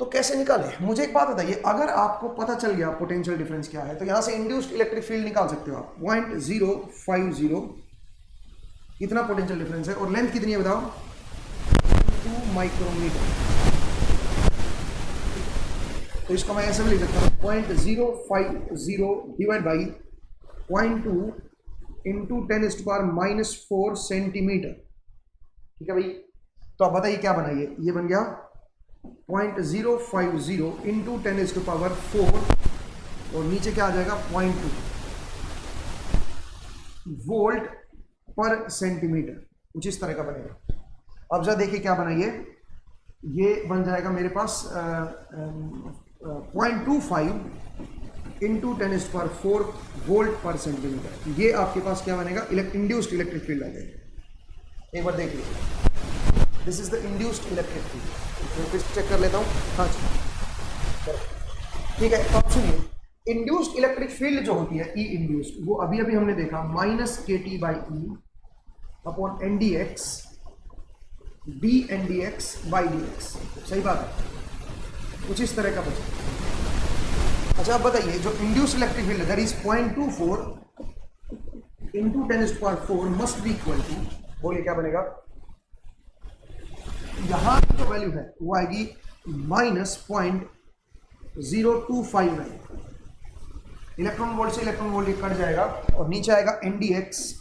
Speaker 1: तो कैसे निकालें, मुझे एक बात बताइए, अगर आपको पता चल गया पोटेंशियल डिफरेंस क्या है तो यहाँ से इंड्यूस्ड इलेक्ट्रिक फील्ड निकाल सकते हो आप। 0.050 इतना पोटेंशियल डिफरेंस है और लेंथ कितनी है बताओ, 2 माइक्रोमीटर। तो इसको मैं ऐसे भी लिख सकता हूँ 0.050 डिवाइड बाई 0.2 इंटू 10⁻⁻⁴ सेंटीमीटर। ठीक है भाई, तो आप बताइए क्या बना ये बन गया 0.050 इंटू 10⁻⁴ और नीचे क्या आ जाएगा 0.2 वोल्ट पर सेंटीमीटर। कुछ इस तरह का बनेगा। अब जरा देखिए क्या बना ये बन जाएगा मेरे पास 0.25 इंटू 10⁻⁴ वोल्ट पर सेंटीमीटर। ये आपके पास क्या बनेगा, इंड्यूस्ड इलेक्ट्रिक फील्ड आ जाएगा। एक बार देख लीजिए, this is the induced electric field. मैं फिर चेक कर लेता हूँ। हाँ जी, ठीक है। तो आप सुनिए, इंड्यूस्ड इलेक्ट्रिक फील्ड जो होती है ई इंड्यूस्ड, वो अभी अभी हमने देखा -kT/E अपॉन NdX dNdX/dx। सही बात है, कुछ इस तरह का बचा। अच्छा, आप बताइए जो induced electric field that is 0.24 into 10⁻⁴ must be equal to, बोलिए क्या बनेगा। यहां की जो वैल्यू है वो आएगी -0.0259। इलेक्ट्रॉन वोल्ट से इलेक्ट्रॉन वोल्ट कट जाएगा और नीचे आएगा NdX/dx।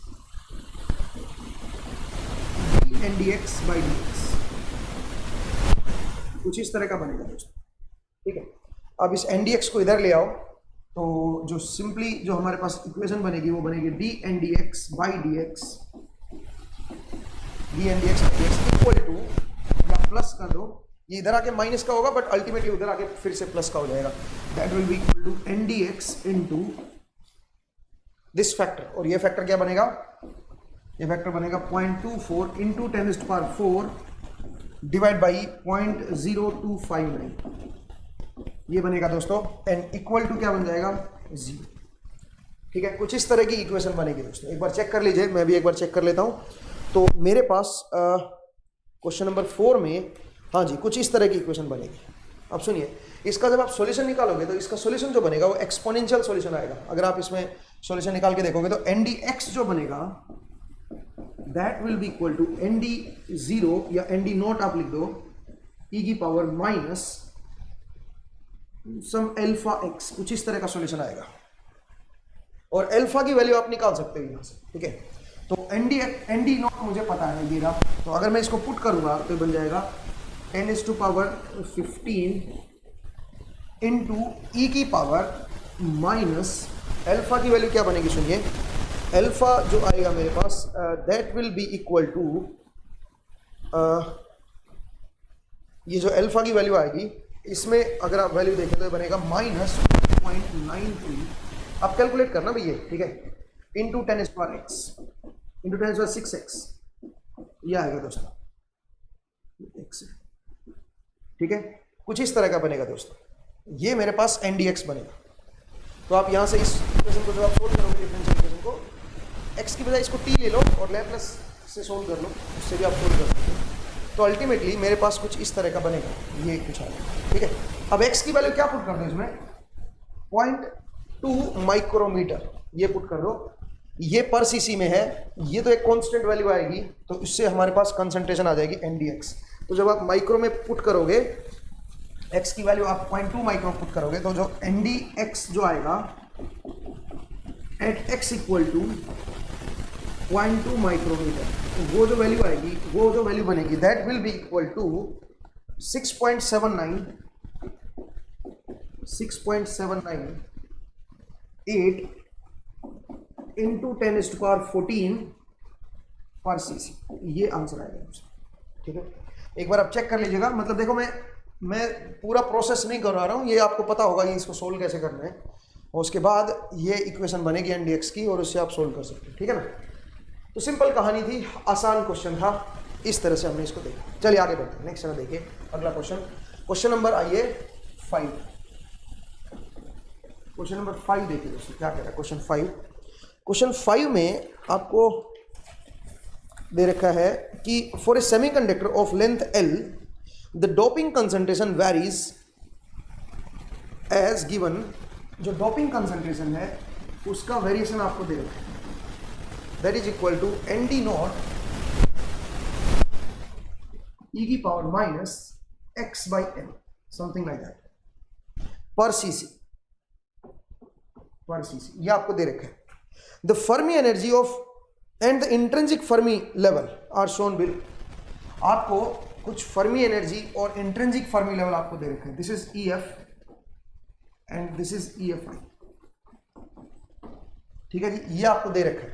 Speaker 1: कुछ इस तरह का बनेगा दोस्तों, ठीक है। अब इस NdX को इधर ले आओ तो जो सिंपली जो हमारे पास इक्वेशन बनेगी वो बनेगी dNdX/dx इक्वल टू, या प्लस कर दो, ये इधर आके माइनस का होगा बट अल्टीमेटली उधर आके फिर से प्लस का हो जाएगा। That will be equal to NdX into this factor. और ये फैक्टर क्या बनेगा, ये फैक्टर बनेगा 0.24 इंटू 10⁻⁴ डिवाइड बाई 0.0259। ये बनेगा दोस्तों एंड इक्वल टू क्या बन जाएगा 0। ठीक है, कुछ इस तरह की इक्वेशन बनेगी दोस्तों। एक बार चेक कर लीजिए, मैं भी एक बार चेक कर लेता हूँ। तो मेरे पास क्वेश्चन नंबर 4 में, हाँ जी, कुछ इस तरह की इक्वेशन बनेगी। अब सुनिए, इसका जब आप सॉल्यूशन निकालोगे तो इसका सॉल्यूशन जो बनेगा वो एक्सपोनेंशियल सॉल्यूशन आएगा। अगर आप इसमें सॉल्यूशन निकाल के देखोगे तो NdX जो बनेगा that will be equal to ND0 या ND0 आप लिख दो e⁻⁻ सम अल्फा x। कुछ इस तरह का सॉल्यूशन आएगा और अल्फा की वैल्यू आप निकाल सकते हो यहाँ से, ठीक है। तो ND0 मुझे पता है ये रहा, तो अगर मैं इसको पुट करूंगा तो बन जाएगा 10⁻15 इंटू e⁻⁻ अल्फा की वैल्यू क्या बनेगी, सुनिए। अल्फा जो आएगा मेरे पास that will be equal to, ये जो अल्फा की वैल्यू आएगी इसमें अगर आप वैल्यू देखें तो बनेगा -0.93। आप कैलकुलेट करना भैया, ठीक है, इंटू 10⁻x इंटू 10⁻6x ये आएगा दोस्तों x, ठीक है। कुछ इस तरह का बनेगा दोस्तों, ये मेरे पास NdX बनेगा। तो आप यहाँ से इस इक्वेशन को जब आप सोल्व करोगे डिफरेंशियल इक्वेशन को, x की बजाय इसको t ले लो और लैपलेस से सोल्व कर लो, उससे भी आप सोल्व कर सकते हो। तो अल्टीमेटली मेरे पास कुछ इस तरह का बनेगा, ये कुछ आएगा, ठीक है। अब x की वैल्यू क्या पुट कर दो इसमें, 0.2 माइक्रोमीटर ये पुट कर दो। ये पर सीसी में है, ये तो एक कांस्टेंट वैल्यू आएगी, तो इससे हमारे पास कंसंट्रेशन आ जाएगी NdX। तो जब आप माइक्रो में पुट करोगे x की वैल्यू आप 0.2 माइक्रो पुट करोगे तो जो NdX जो आएगा at x equal to 0.2 micrometre, वो जो वैल्यू आएगी, वो जो वैल्यू बनेगी that will be equal to 6.79 8 into 10⁻14 per cc, ये आंसर आएगा। ठीक है, एक बार आप चेक कर लीजिएगा। मतलब देखो मैं पूरा प्रोसेस नहीं करवा रहा हूँ, ये आपको पता होगा ये इसको सोल्व कैसे करना है, और उसके बाद ये इक्वेशन बनेगी एन डी एक्स की, और उससे आप सोल्व कर सकते हैं। ठीक है ना, तो सिंपल कहानी थी, आसान क्वेश्चन था, इस तरह से हमने इसको देखा। चलिए आगे बढ़ते हैं, नेक्स्ट देखिए अगला क्वेश्चन। क्वेश्चन नंबर आइए 5, क्वेश्चन नंबर 5 देखिए दोस्तों क्या कह रहा है। क्वेश्चन 5 में आपको दे रखा है कि for a semiconductor of length L the doping concentration varies as given. जो डोपिंग कंसंट्रेशन है उसका वेरिएशन आपको दे रखा है, that is equal to N D naught e की power minus x by N, something like that, पर सीसी, ये आपको दे रखा है। The Fermi energy of and the intrinsic Fermi level are shown below. आपको कुछ फर्मी एनर्जी और इंट्रिंसिक फर्मी लेवल आपको दे रखे हैं। This is E F and this is E F I. ठीक है जी, ये आपको दे रखा है।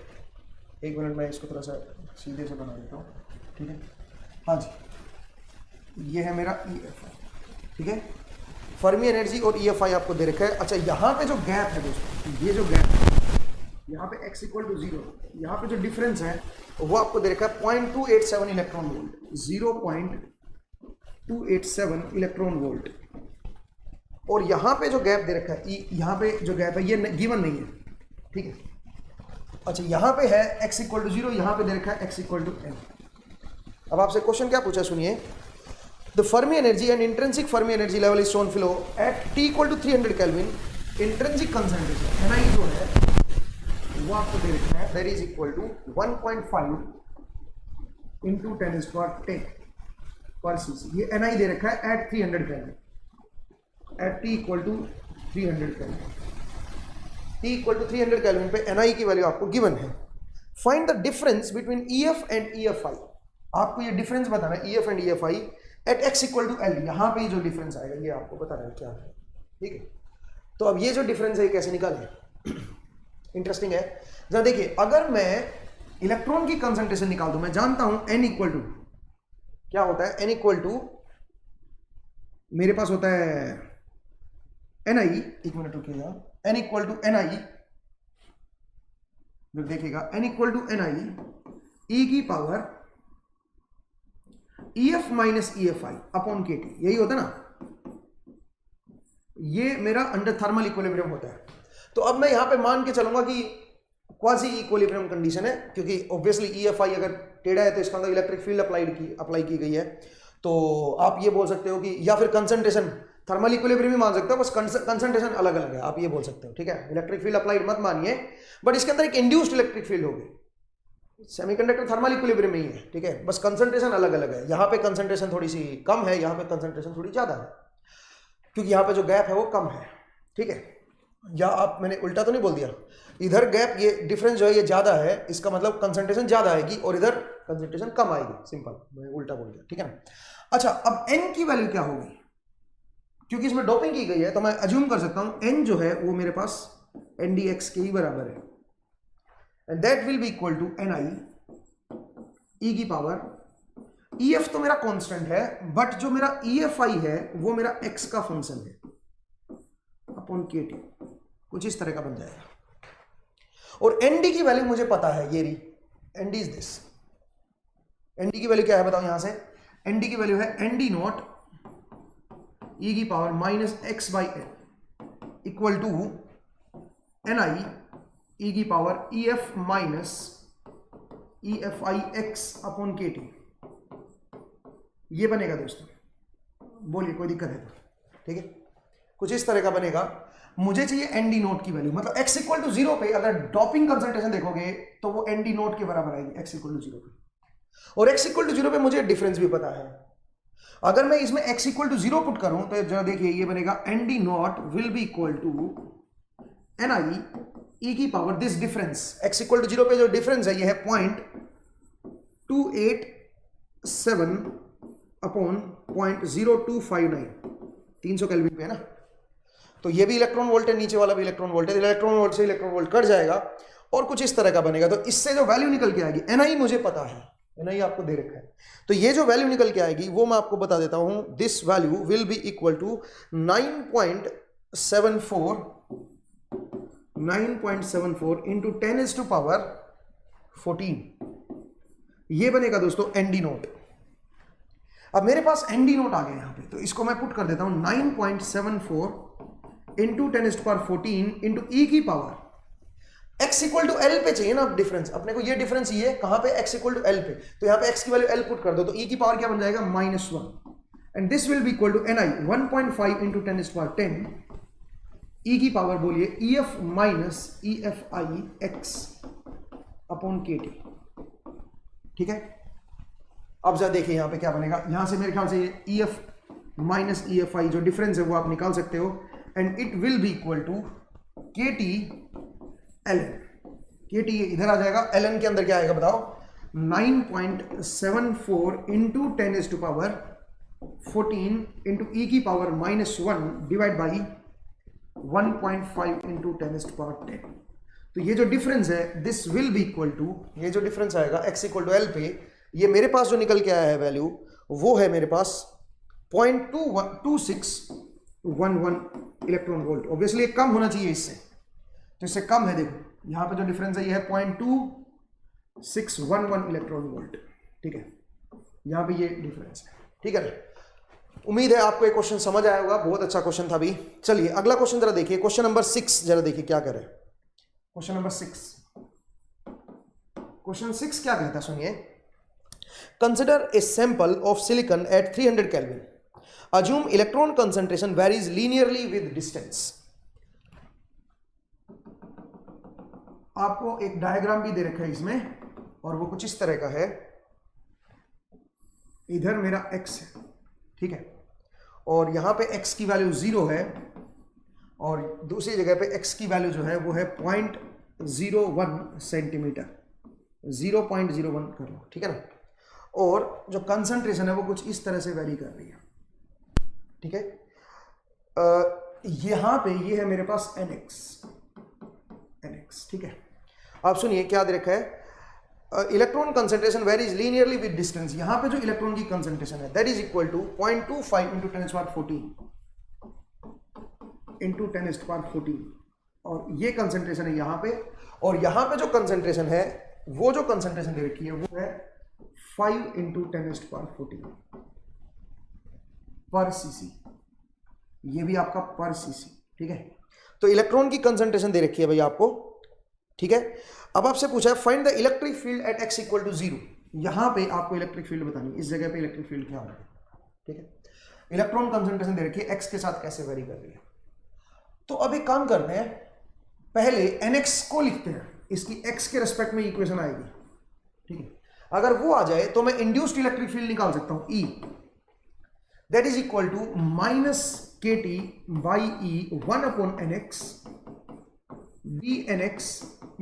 Speaker 1: एक मिनट मैं इसको थोड़ा सा सीधे से बना देता हूँ। ठीक है, हाँ जी, ये है मेरा ई एफ आई। ठीक है, फर्मी एनर्जी और ई एफ आई आपको दे रखा है। अच्छा, यहाँ पे जो गैप है दोस्तों, ये जो गैप है यहाँ पे x इक्वल टू 0, यहाँ पे जो डिफरेंस है वो आपको दे रखा है 0.287 इलेक्ट्रॉन वोल्ट, 0.287 इलेक्ट्रॉन वोल्ट। और यहाँ पे जो गैप दे रखा है, यहाँ पे जो गैप है ये गिवन नहीं है। ठीक है, अच्छा यहाँ पे है x इक्वल टू 0, यहाँ पे दे रखा है x इक्वल टू n। अब आपसे क्वेश्चन क्या पूछा सुनिए, the Fermi energy and intrinsic Fermi energy level is shown below at t equal to 300 kelvin. Intrinsic concentration Ni जो है वो आपको दे रखा है, that is equal to 1.5 into 10⁻10 per cc. ये Ni दे रखा है at 300 kelvin, at t equal to 300 kelvin. t equal to 300 kelvin पे Ni की वैल्यू आपको गिवन है। Find the difference between EF and EFI। आपको ये डिफरेंस बताना है EF and EFI at x equal to L। यहाँ पे जो डिफरेंस आएगा ये आपको बताना है क्या है। ठीक है, तो अब ये जो डिफरेंस है कैसे निकालें, इंटरेस्टिंग है। जरा देखिए, अगर मैं इलेक्ट्रॉन की कंसंट्रेशन निकाल दूं, मैं जानता हूं n इक्वल टू क्या होता है, n इक्वल टू मेरे पास होता है Ni, एक मिनट रुकिएगा, n इक्वल टू Ni, देखिएगा n equal to Ni e की power EF minus EFI upon KT, यही होता है ना, ये मेरा अंडर थर्मल इक्विलिब्रियम होता है। तो अब मैं यहां पे मान के चलूंगा कि क्वासी इक्विलिब्रियम कंडीशन है, क्योंकि ऑब्वियसली EFI अगर टेढ़ा है तो इसका अंदर इलेक्ट्रिक फील्ड अप्लाई की गई है। तो आप ये बोल सकते हो कि, या फिर कंसंट्रेशन थर्मल इक्विलिब्रियम ही मान सकते हो, बस कंसंट्रेशन अलग अलग है, आप ये बोल सकते हो। ठीक है, इलेक्ट्रिक फील्ड अप्लाइड मत मानिए, बट इसके अंदर एक इंड्यूस्ड इलेक्ट्रिक फील्ड होगी। सेमीकंडक्टर थर्मल इक्विलिब्रियम में ही है। ठीक है, बस कंसंट्रेशन अलग अलग है, यहाँ पे कंसंट्रेशन थोड़ी सी कम है, यहाँ पे कंसंट्रेशन थोड़ी ज्यादा है, क्योंकि यहाँ पे जो गैप है वो कम है। ठीक है, या आप, मैंने उल्टा तो नहीं बोल दिया, इधर गैप, ये डिफरेंस जो है ये ज्यादा है, इसका मतलब कंसंट्रेशन ज्यादा आएगी, और इधर कंसंट्रेशन कम आएगी। सिंपल, मैंने उल्टा बोल दिया। ठीक है ना, अच्छा अब n की वैल्यू क्या होगी, क्योंकि इसमें डोपिंग की गई है तो मैं अज्यूम कर सकता हूं n जो है वो मेरे पास NdX के ही बराबर है, and that will be equal to Ni e की पावर, EF तो मेरा कांस्टेंट है, बट जो मेरा EFI है वो मेरा x का फंक्शन है अपॉन KT, कुछ इस तरह का बन जाएगा। और Nd की वैल्यू मुझे पता है, ये रही Nd इज दिस। Nd की वैल्यू क्या है बताओ, यहां से Nd की वैल्यू है Nd नॉट e की power minus x by N equal to Ni e की power EF minus EFI x upon KT। ये बनेगा दोस्तों, बोलिए कोई दिक्कत है तो। ठीक है, कुछ इस तरह का बनेगा। मुझे चाहिए Nd नोट की वैल्यू, मतलब x इक्वल टू 0 पे अगर डॉपिंग कंसंट्रेशन देखोगे तो वो Nd नोट के बराबर आएगी x इक्वल टू 0 पे, और x इक्वल टू 0 पे मुझे डिफरेंस भी पता है। अगर मैं इसमें x इक्वल टू 0 पुट करूं तो जरा देखिए, ये बनेगा Nd naught will be equal to Ni e की power this difference, x equal to 0 पे जो डिफरेंस है ये है 0.287 अपॉन 0.0259, 300 केल्विन पे है ना। तो ये भी इलेक्ट्रॉन वोल्ट है, नीचे वाला भी इलेक्ट्रॉन वोल्ट है, इलेक्ट्रॉन वोल्ट से इलेक्ट्रॉन वोल्ट कट जाएगा और कुछ इस तरह का बनेगा। तो इससे जो वैल्यू निकल के आएगी, एनआई मुझे पता है, एनआई आपको दे रखा है, तो ये जो वैल्यू निकल के आएगी वो मैं आपको बता देता हूं। This value will be equal to 9.74 into 10⁻14, ये बनेगा दोस्तों एनडी नोट। अब मेरे पास एनडी नोट आ गया यहां पे, तो इसको मैं पुट कर देता हूं 9.74 इंटू 10⁻14 इंटू ई की power x equal to L पे चाहिए ना डिफरेंस अपने को, ये डिफरेंस ये कहां पे, x इक्वल टू एल पे, तो यहां पे x की वैल्यू l पुट कर दो, तो e की पावर क्या बन जाएगा -1, and this will be equal to ni 1.5 into 10⁻10 e की पावर बोलिए ef minus EFI x upon KT। ठीक है, अब जरा देखिए यहां पे क्या बनेगा, यहां से मेरे ख्याल से EF माइनस EFI जो डिफरेंस है वो आप निकाल सकते हो, and it will be equal to KT ln। KT इधर आ जाएगा, ln के अंदर क्या आएगा बताओ, 9.74 इंटू 10⁻14 इंटू ई की पावर -1 डिवाइड बाई 1.5 इंटू 10⁻10। तो ये जो डिफरेंस है this will be equal to, ये जो डिफरेंस आएगा x इक्वल टू एल पे, ये मेरे पास जो निकल के आया है वैल्यू वो है मेरे पास 0.2611 इलेक्ट्रॉन वोल्ट। ऑब्वियसली कम होना चाहिए इससे, तो इससे कम है, देखो यहां पे जो डिफरेंस है ये है 0.2611 इलेक्ट्रॉन वोल्ट। ठीक है, यहां पे ये डिफरेंस है। ठीक है, उम्मीद है आपको ये क्वेश्चन समझ आया होगा, बहुत अच्छा क्वेश्चन था अभी। चलिए अगला क्वेश्चन जरा देखिए, क्वेश्चन नंबर 6 जरा देखिए क्या करे। क्वेश्चन नंबर 6, क्वेश्चन 6 क्या कहता है सुनिए, consider a sample of silicon at 300 kelvin, assume electron concentration varies linearly with distance. आपको एक डायग्राम भी दे रखा है इसमें, और वो कुछ इस तरह का है, इधर मेरा x है, ठीक है, और यहां पे x की वैल्यू 0 है, और दूसरी जगह पे x की वैल्यू जो है वो है 0.01 सेंटीमीटर, 0.01 कर लो, ठीक है ना, और जो कंसंट्रेशन है वो कुछ इस तरह से वेरी कर रही है। ठीक है, यहां पे ये है मेरे पास nx, ठीक है। आप सुनिए क्या दे रखा है, electron concentration varies linearly with distance. यहां पे जो इलेक्ट्रॉन की कंसंट्रेशन है that is equal to 0.25 into 10⁻14 into 10⁻14, और ये कंसंट्रेशन है यहां पे, और यहां पे जो कंसंट्रेशन है वो जो कंसंट्रेशन दे रखी है वो है 5 इंटू 10⁻14 पर सीसी, ये भी आपका पर सीसी। ठीक है, तो इलेक्ट्रॉन की कंसंट्रेशन दे रखी है भाई आपको। ठीक है, अब आपसे पूछा है find the electric field at x equal to 0। यहां पे आपको इलेक्ट्रिक फील्ड बतानी है, इस जगह पे इलेक्ट्रिक फील्ड क्या होगा। ठीक है, इलेक्ट्रॉन कंसंट्रेशन दे रखी है, x के साथ कैसे वेरी कर रही है। तो अब एक काम करते हैं, पहले nx को लिखते हैं, इसकी x के रेस्पेक्ट में इक्वेशन आएगी। ठीक है, अगर वो आ जाए तो मैं इंड्यूस्ड इलेक्ट्रिक फील्ड निकाल सकता हूं, E that is equal to -KT by E 1/nx dnx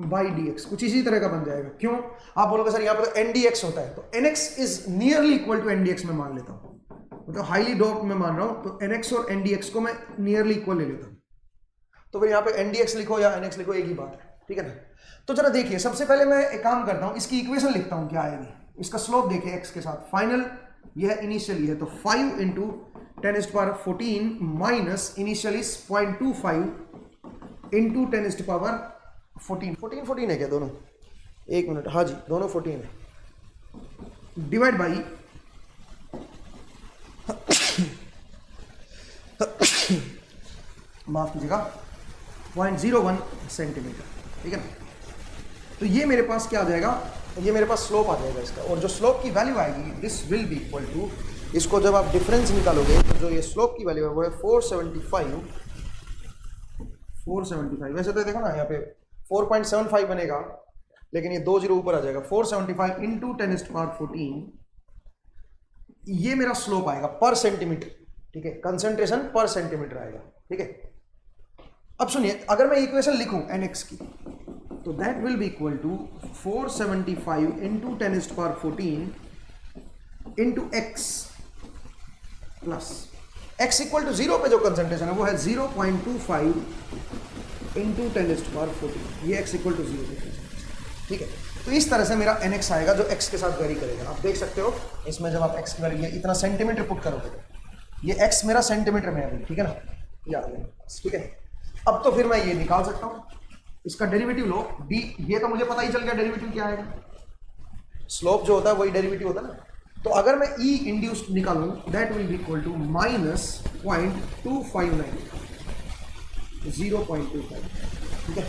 Speaker 1: by dx, कुछ इसी तरह का बन जाएगा। क्यों, आप बोलोगे सर यहाँ पे तो ndx होता है, तो nx is nearly equal to ndx में मान लेता हूं, मतलब हाईली डॉप्ड में मान रहा हूं, तो nx और ndx को मैं नियरली इक्वल ले लेता हूं, तो फिर यहाँ पे ndx लिखो या nx लिखो, एक ही बात है। ठीक है ना, तो जरा देखिए, सबसे पहले मैं एक काम करता हूं, इसकी इक्वेशन लिखता हूं क्या आएगी। इसका स्लोप देखिए x के साथ, फाइनल यह है, इनिशियल ये है, तो 5 इंटू 10⁻14 माइनस इनिशियली 0.25 इंटू 10⁻14 है क्या दोनों, एक मिनट, हाँ जी दोनों 14 है, डिवाइड बाई माफ कीजिएगा 0.01 सेंटीमीटर। ठीक है ना, तो ये मेरे पास क्या आ जाएगा, ये मेरे पास स्लोप आ जाएगा इसका, और जो स्लोप की वैल्यू आएगी this will be equal to, इसको जब आप डिफरेंस निकालोगे तो जो ये स्लोप की वैल्यू है वो है 475। वैसे तो देखो ना यहाँ पे 4.75 बनेगा, लेकिन ये 2 0 ऊपर आ जाएगा, 475 इंटू 10⁻14, ये मेरा स्लोप आएगा पर सेंटीमीटर। ठीक है, कंसंट्रेशन पर सेंटीमीटर आएगा। ठीक है, अब सुनिए, अगर मैं इक्वेशन लिखूं nx की, तो that will be equal to 475 into 10⁻14 into x plus x equal to 0 पे जो कंसंट्रेशन है वो है 0.25 इंटू 10⁻14, ये x इक्वल टू 0 पे, ठीक है। तो इस तरह से मेरा nx आएगा जो x के साथ वेरी करेगा। आप देख सकते हो इसमें जब आप x की वैल्यू इतना सेंटीमीटर पुट करोगे तो ये x मेरा सेंटीमीटर में है, ठीक है ना, ये आ गया, ठीक है। अब तो फिर मैं ये निकाल सकता हूँ, इसका डेरिवेटिव लो d, ये तो मुझे पता ही चल गया डेरिवेटिव क्या आएगा, स्लोप जो होता है वही डेरिवेटिव होता है ना। तो अगर मैं E इंड्यूस्ड निकालूं that will be equal to -0.259, 0.25, ठीक है।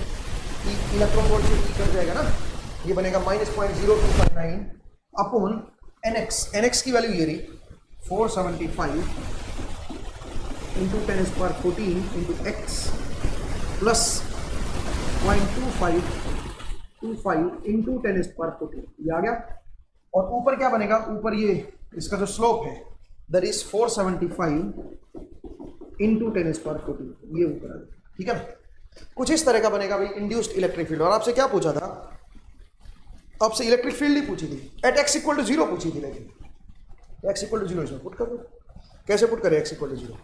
Speaker 1: इलेक्ट्रॉन वोल्ट से E कट जाएगा ना, ये बनेगा -0.0259 अपॉन NX की वैल्यू ये रही 475 into 10⁻14 into x plus 0.25 into 10⁻14, ये आ गया। और ऊपर क्या बनेगा, ऊपर ये इसका जो स्लोप है दैट इज 475 इंटू 10⁻14, ये ऊपर आ गया, ठीक है ना। कुछ इस तरह का बनेगा भाई इंड्यूस्ड इलेक्ट्रिक फील्ड। और आपसे क्या पूछा था, आपसे इलेक्ट्रिक फील्ड ही पूछी थी, एट x इक्वल टू 0 पूछी थी, लेकिन x इक्वल टू 0 इसमें पुट कर दो। कैसे पुट करें x equal to 0,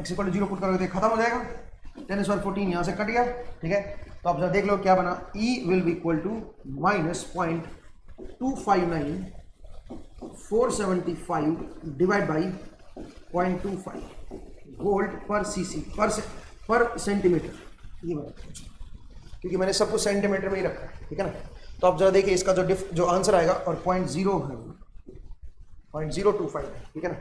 Speaker 1: x equal to 0 put करोगे तो खत्म हो जाएगा, 10⁻14 यहाँ से कट गया, ठीक है। तो आप जरा देख लो क्या बना, E will be equal to -0.259 475 divide by 0.25 volt per cc per centimetre, ये बना, क्योंकि मैंने सब कुछ सेंटीमीटर में ही रखा है, ठीक है ना। तो आप जरा देखिए इसका जो आंसर आएगा, और 0.025 है, ठीक है ना,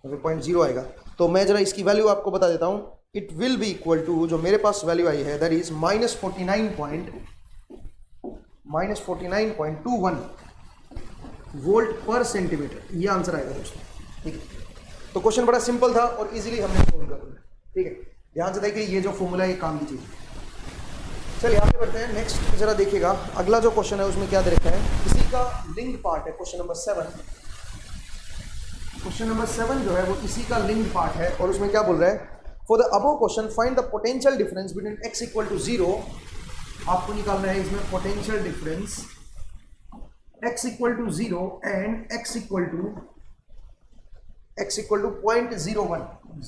Speaker 1: तो फिर 0.0 आएगा। तो मैं जरा इसकी वैल्यू आपको बता देता हूँ, it will be equal to, जो मेरे पास वैल्यू आई है that is -49.21 volt per centimetre, ये आंसर आएगा दोस्तों, ठीक है। तो क्वेश्चन बड़ा सिंपल था और इजीली हमने सोल्व कर दिया, ठीक है। ध्यान से देखिए ये जो फॉर्मूला है ये काम की चीज़ है। चलिए आगे बढ़ते हैं, नेक्स्ट जरा देखिएगा अगला जो क्वेश्चन है उसमें क्या दे रखा है, इसी का लिंक्ड पार्ट है, क्वेश्चन नंबर 7। क्वेश्चन नंबर 7 जो है वो इसी का लिंक्ड पार्ट है, और उसमें क्या बोल रहा है, for the above question find the potential difference between x equal to 0। आपको निकालना है इसमें potential difference x equal to 0 and x equal to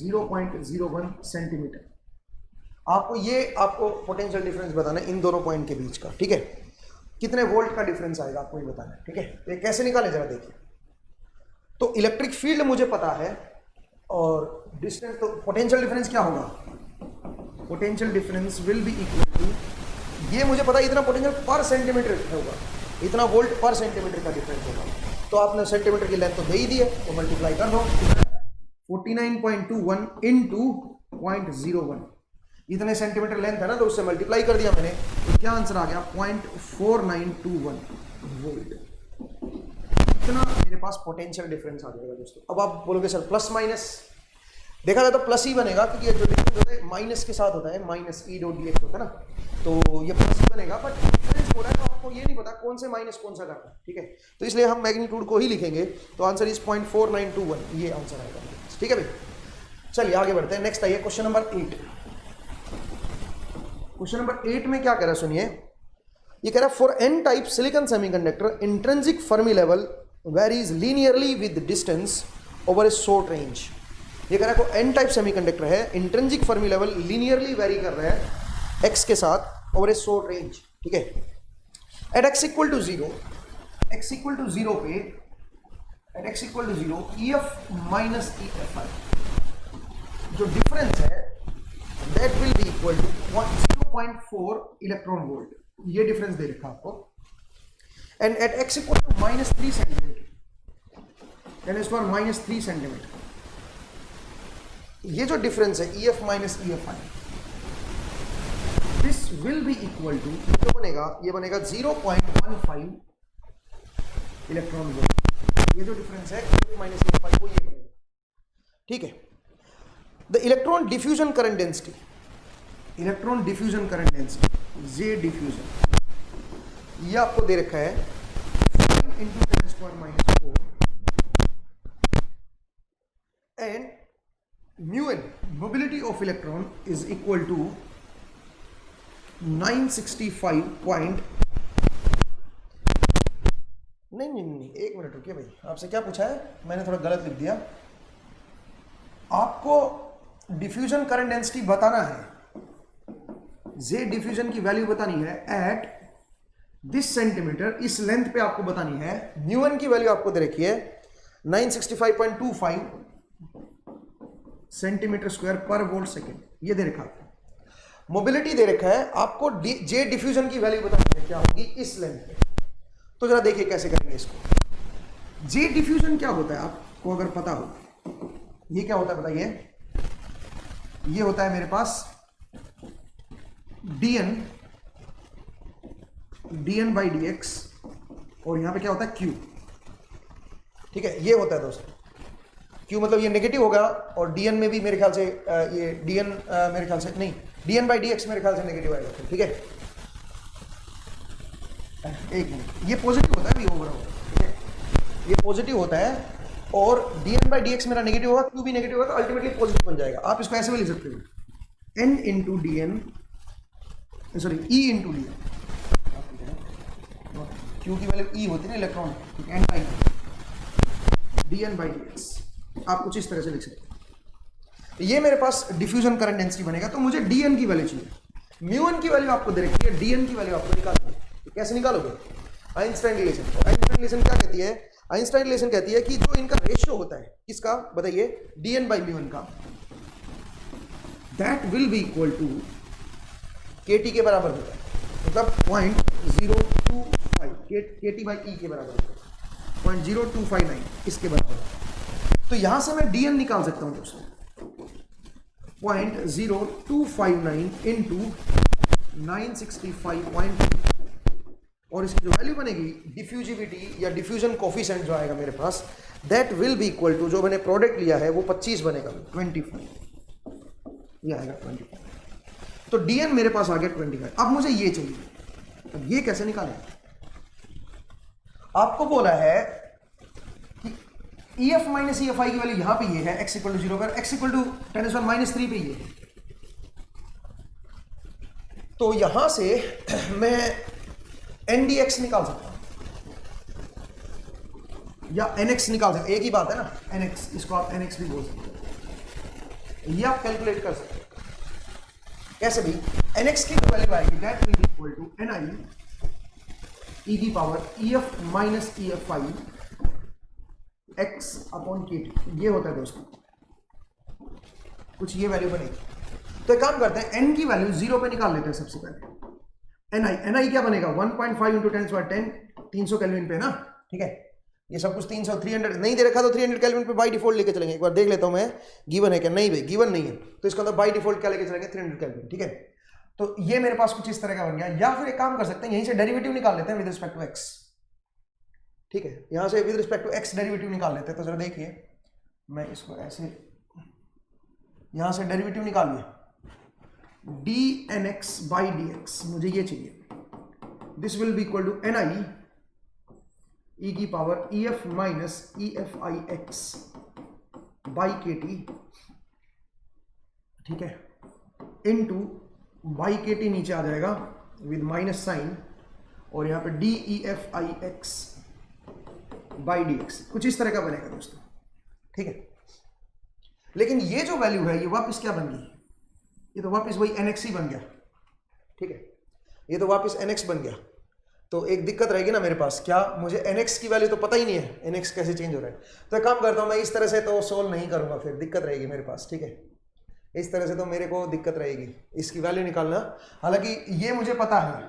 Speaker 1: 0.01 centimetre. आपको पोटेंशियल डिफरेंस बताना है इन दोनों पॉइंट के बीच का, ठीक है। कितने वोल्ट का डिफरेंस आएगा आपको ये बताना है, ठीक है। तो ये कैसे निकाले जरा देखिए। तो इलेक्ट्रिक फील्ड मुझे पता है और डिस्टेंस, तो पोटेंशियल डिफरेंस क्या होगा, potential difference will be equal to, ये मुझे पता है इतना पोटेंशियल पर सेंटीमीटर होगा, इतना वोल्ट पर सेंटीमीटर का डिफरेंस होगा। तो आपने सेंटीमीटर की लेंथ तो दे ही दी है, तो मल्टीप्लाई कर दो, 49.21 इंटू 0.01, इतने सेंटीमीटर लेंथ है ना, तो उससे मल्टीप्लाई कर दिया मैंने, तो क्या आंसर आ गया 0.4921 वोल्ट। इतना मेरे पास पोटेंशियल डिफरेंस आ जाएगा दोस्तों। अब आप बोलोगे सर प्लस माइनस, देखा जाए तो प्लस ही बनेगा, क्योंकि ये जो डिफरेंस होता है माइनस के साथ होता है, minus E dot D x होता है ना, तो ये प्लस ही बनेगा। बट डिफरेंस हो रहा है तो आपको ये नहीं पता कौन से माइनस कौन सा करना है, ठीक है। तो इसलिए हम मैग्नीट्यूड को ही लिखेंगे, तो आंसर इज 0.4921, ये आंसर आएगा, ठीक है भाई। चलिए आगे बढ़ते हैं, नेक्स्ट आइए क्वेश्चन नंबर 8। क्वेश्चन नंबर 8 में क्या कह रहा है सुनिए, ये कह रहा है for n type silicon semiconductor intrinsic Fermi level varies linearly with distance over a short range. ये कह रहा है एन टाइप सेमीकंडक्टर है, intrinsic Fermi level linearly vary कर रहा है एक्स के साथ ओवर ए शॉर्ट रेंज, ठीक है। At x equal to 0, x equal to 0 पे, at x equal to 0 EF minus EFI जो डिफरेंस है that will be equal to 0.4 electron volt, ये डिफरेंस दे रखा आपको। And at x equal to -3 centimetre, -3 centimetre, ये जो डिफरेंस है EF minus EFI, this will be equal to, जो बनेगा ये बनेगा 0.15 इलेक्ट्रॉन वोल्ट। ये जो डिफरेंस है EF माइनस EFI वो ये बनेगा, ठीक है। The electron diffusion current density, electron diffusion current density J diffusion, ये आपको दे रखा है 5 × 10⁻⁴ and mu n mobility of electron is equal to 965 point, नहीं एक मिनट रुकिए भाई, आपसे क्या पूछा है, मैंने थोड़ा गलत लिख दिया। आपको डिफ्यूजन करंट डेंसिटी बताना है, जे डिफ्यूजन की वैल्यू बतानी है एट दिस सेंटीमीटर, इस लेंथ पे आपको बतानी है। म्यू1 की वैल्यू आपको दे रखी है 965.25 centimetre square per volt second, ये दे रखा है। मोबिलिटी दे रखा है आपको, जे डिफ्यूजन की वैल्यू बतानी है क्या होगी इस लेंथ पे। तो जरा देखिए कैसे करेंगे इसको। जे डिफ्यूजन क्या होता है आपको अगर पता हो, ये क्या होता है बताइए। ये होता है मेरे पास dn बाई डी एक्स, और यहां पे क्या होता है q। ठीक है, ये होता है दोस्तों q, मतलब ये नेगेटिव होगा, और dn में भी मेरे ख्याल से ये dn मेरे ख्याल से नहीं, dn बाई डी एक्स मेरे ख्याल से नेगेटिव आएगा। ठीक है, एक मिनट, ये पॉजिटिव होता है भी ओवर, ठीक है, ये पॉजिटिव होता है, और dn बाई डी एक्स मेरा नेगेटिव होगा, q भी नेगेटिव होगा, तो अल्टीमेटली पॉजिटिव बन जाएगा। आप इसको ऐसे भी लिख सकते हो, n into d n, sorry e into d n, q की वैल्यू e होती है ना electron, n by dn by D x, आप कुछ इस तरह से लिख सकते हैं। ये मेरे पास डिफ्यूजन करंट डेंसिटी बनेगा, तो मुझे dn की वैल्यू चाहिए। म्यू1 की वैल्यू आपको दे रखी है, dn की वैल्यू आपको निकालनी है। तो कैसे निकालोगे? Einstein relation. आइंस्टाइन रिलेशन क्या कहती है? आइंस्टाइन रिलेशन कहती है कि जो इनका रेशियो होता है, किसका बताइए, dn बाई म्यू1 का, that will be equal to kt के बराबर होता है, मतलब 0.025 kt बाई e के बराबर होता है, 0.0259 इसके बराबर। तो यहां से मैं dn निकाल सकता हूं दोस्तों, 0.0259 इंटू 965.2, और इसकी जो वैल्यू बनेगी डिफ्यूजिविटी या डिफ्यूजन कोफिशिएंट जो आएगा मेरे पास, that will be equal to, जो मैंने प्रोडक्ट लिया है वो 25 बनेगा, 25, ये आएगा 25। तो dn मेरे पास आ गया 25। अब मुझे ये चाहिए, अब ये कैसे निकालें? आपको बोला है कि EF माइनस EFI की वैल्यू यहां पे ये है, x इक्वल टू 0 पर, x इक्वल टू 10⁻³ पे ये है। तो यहां से मैं ndx निकाल सकता हूं या nx निकाल सकते, एक ही बात है ना, nx, इसको आप nx भी बोल सकते हैं, ये आप कैलकुलेट कर सकते हैं। कैसे भी? nx की वैल्यू आएगी that will be equal to ni e की power EF minus EFI x upon kt, ये होता है दोस्तों, कुछ ये वैल्यू बनेगी। तो एक काम करते हैं, n की वैल्यू 0 पे निकाल लेते हैं सबसे पहले। ni क्या बनेगा, 1.5 इंटू 10⁻10, 300 केल्विन पे ना, ठीक है, ये सब कुछ 300, 300 नहीं दे रखा तो 300 केल्विन पे बाय डिफॉल्ट लेके चलेंगे। एक बार देख लेता हूं मैं, गिवन है क्या, नहीं भाई गिवन नहीं है, तो इसका अंदर बाय डिफॉल्ट क्या लेके चलेंगे, 300 केल्विन। ठीक है, तो ये मेरे पास कुछ इस तरह का बन गया। या फिर एक काम कर सकते हैं, यहीं से डेरिवेटिव निकाल लेते हैं विद रिस्पेक्ट टू x। ठीक है, यहां से with respect to x derivative निकाल लेते हैं। तो जरा देखिए, मैं इसको ऐसे यहां से डेरिवेटिव निकाल लिया, dnx बाई dx, मुझे ये चाहिए, this will be equal to ni e की power EF minus EFI x by kt, ठीक है, इनटू बाई kt नीचे आ जाएगा विद माइनस साइन, और यहां पे DEFI x बाई dx, कुछ इस तरह का बनेगा दोस्तों। ठीक है, लेकिन ये जो वैल्यू है ये वापस क्या बन गई, ये तो वापस वही nx ही बन गया। ठीक है, ये तो वापस nx बन गया। तो एक दिक्कत रहेगी ना मेरे पास, क्या मुझे nx की वैल्यू तो पता ही नहीं है, nx कैसे चेंज हो रहा है। तो एक काम करता हूं मैं, इस तरह से तो सोल्व नहीं करूंगा, फिर दिक्कत रहेगी मेरे पास। ठीक है, इस तरह से तो मेरे को दिक्कत रहेगी इसकी वैल्यू निकालना। हालांकि ये मुझे पता है,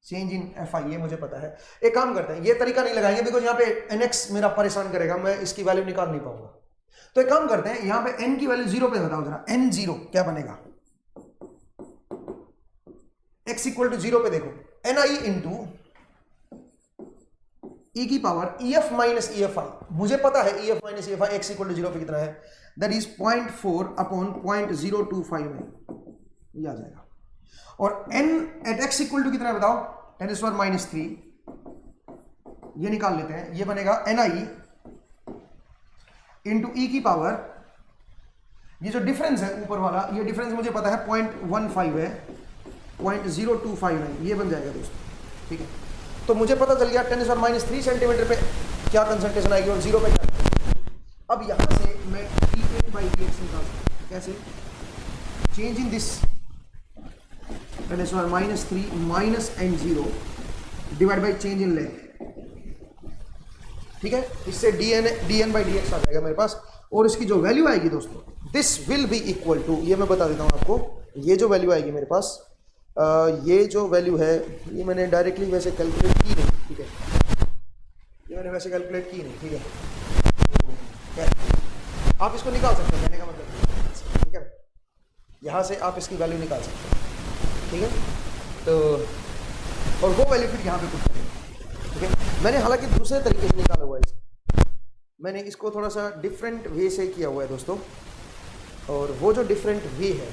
Speaker 1: चेंज इन FI ये मुझे पता है। एक काम करते हैं, ये तरीका नहीं लगाएंगे बिकॉज यहाँ पे nx मेरा परेशान करेगा, मैं इसकी वैल्यू निकाल नहीं पाऊंगा। तो एक काम करते हैं, यहाँ पे n की वैल्यू 0 पे बताओ जरा, n0 क्या बनेगा, x इक्वल टू 0 पे देखो, ni इंटू e की पावर EF माइनस EFI, मुझे पता है EF minus EFI x equal to 0 पे कितना है, दैट इज 0.4 अपॉन 0.0259, ये आ जाएगा। और n at x equal to कितना है बताओ, 10⁻³ ये निकाल लेते हैं, ये बनेगा ni इंटू e की पावर, ये जो डिफरेंस है ऊपर वाला, ये डिफरेंस मुझे पता है 0.15 है, 0.0259 ये बन जाएगा दोस्तों। ठीक है, तो मुझे पता चल गया 10⁻³ सेंटीमीटर पे क्या कंसंट्रेशन आएगी और 0 पे क्या। अब यहाँ से मैं dn बाई dx निकाल सकता हूँ। कैसे? Change in this -3 minus n0 divide by change in length. ठीक है, इससे dn बाई dx आ जाएगा मेरे पास, और इसकी जो वैल्यू आएगी दोस्तों, this will be equal to, ये मैं बता देता हूँ आपको, ये जो वैल्यू आएगी मेरे पास, ये जो वैल्यू है, ये मैंने डायरेक्टली वैसे कैलकुलेट की नहीं, ठीक है, ये मैंने वैसे कैलकुलेट की नहीं, ठीक है, तो आप इसको निकाल सकते हैं, कहने का मतलब, ठीक है, यहाँ से आप इसकी वैल्यू निकाल सकते हैं, ठीक है, तो और वो वैल्यू फिर यहाँ पे पुट करेंगे, ठीक है। मैंने हालांकि दूसरे तरीके से निकाला हुआ है इसको, मैंने इसको थोड़ा सा डिफरेंट वे से किया हुआ है दोस्तों, और वो जो डिफरेंट वे है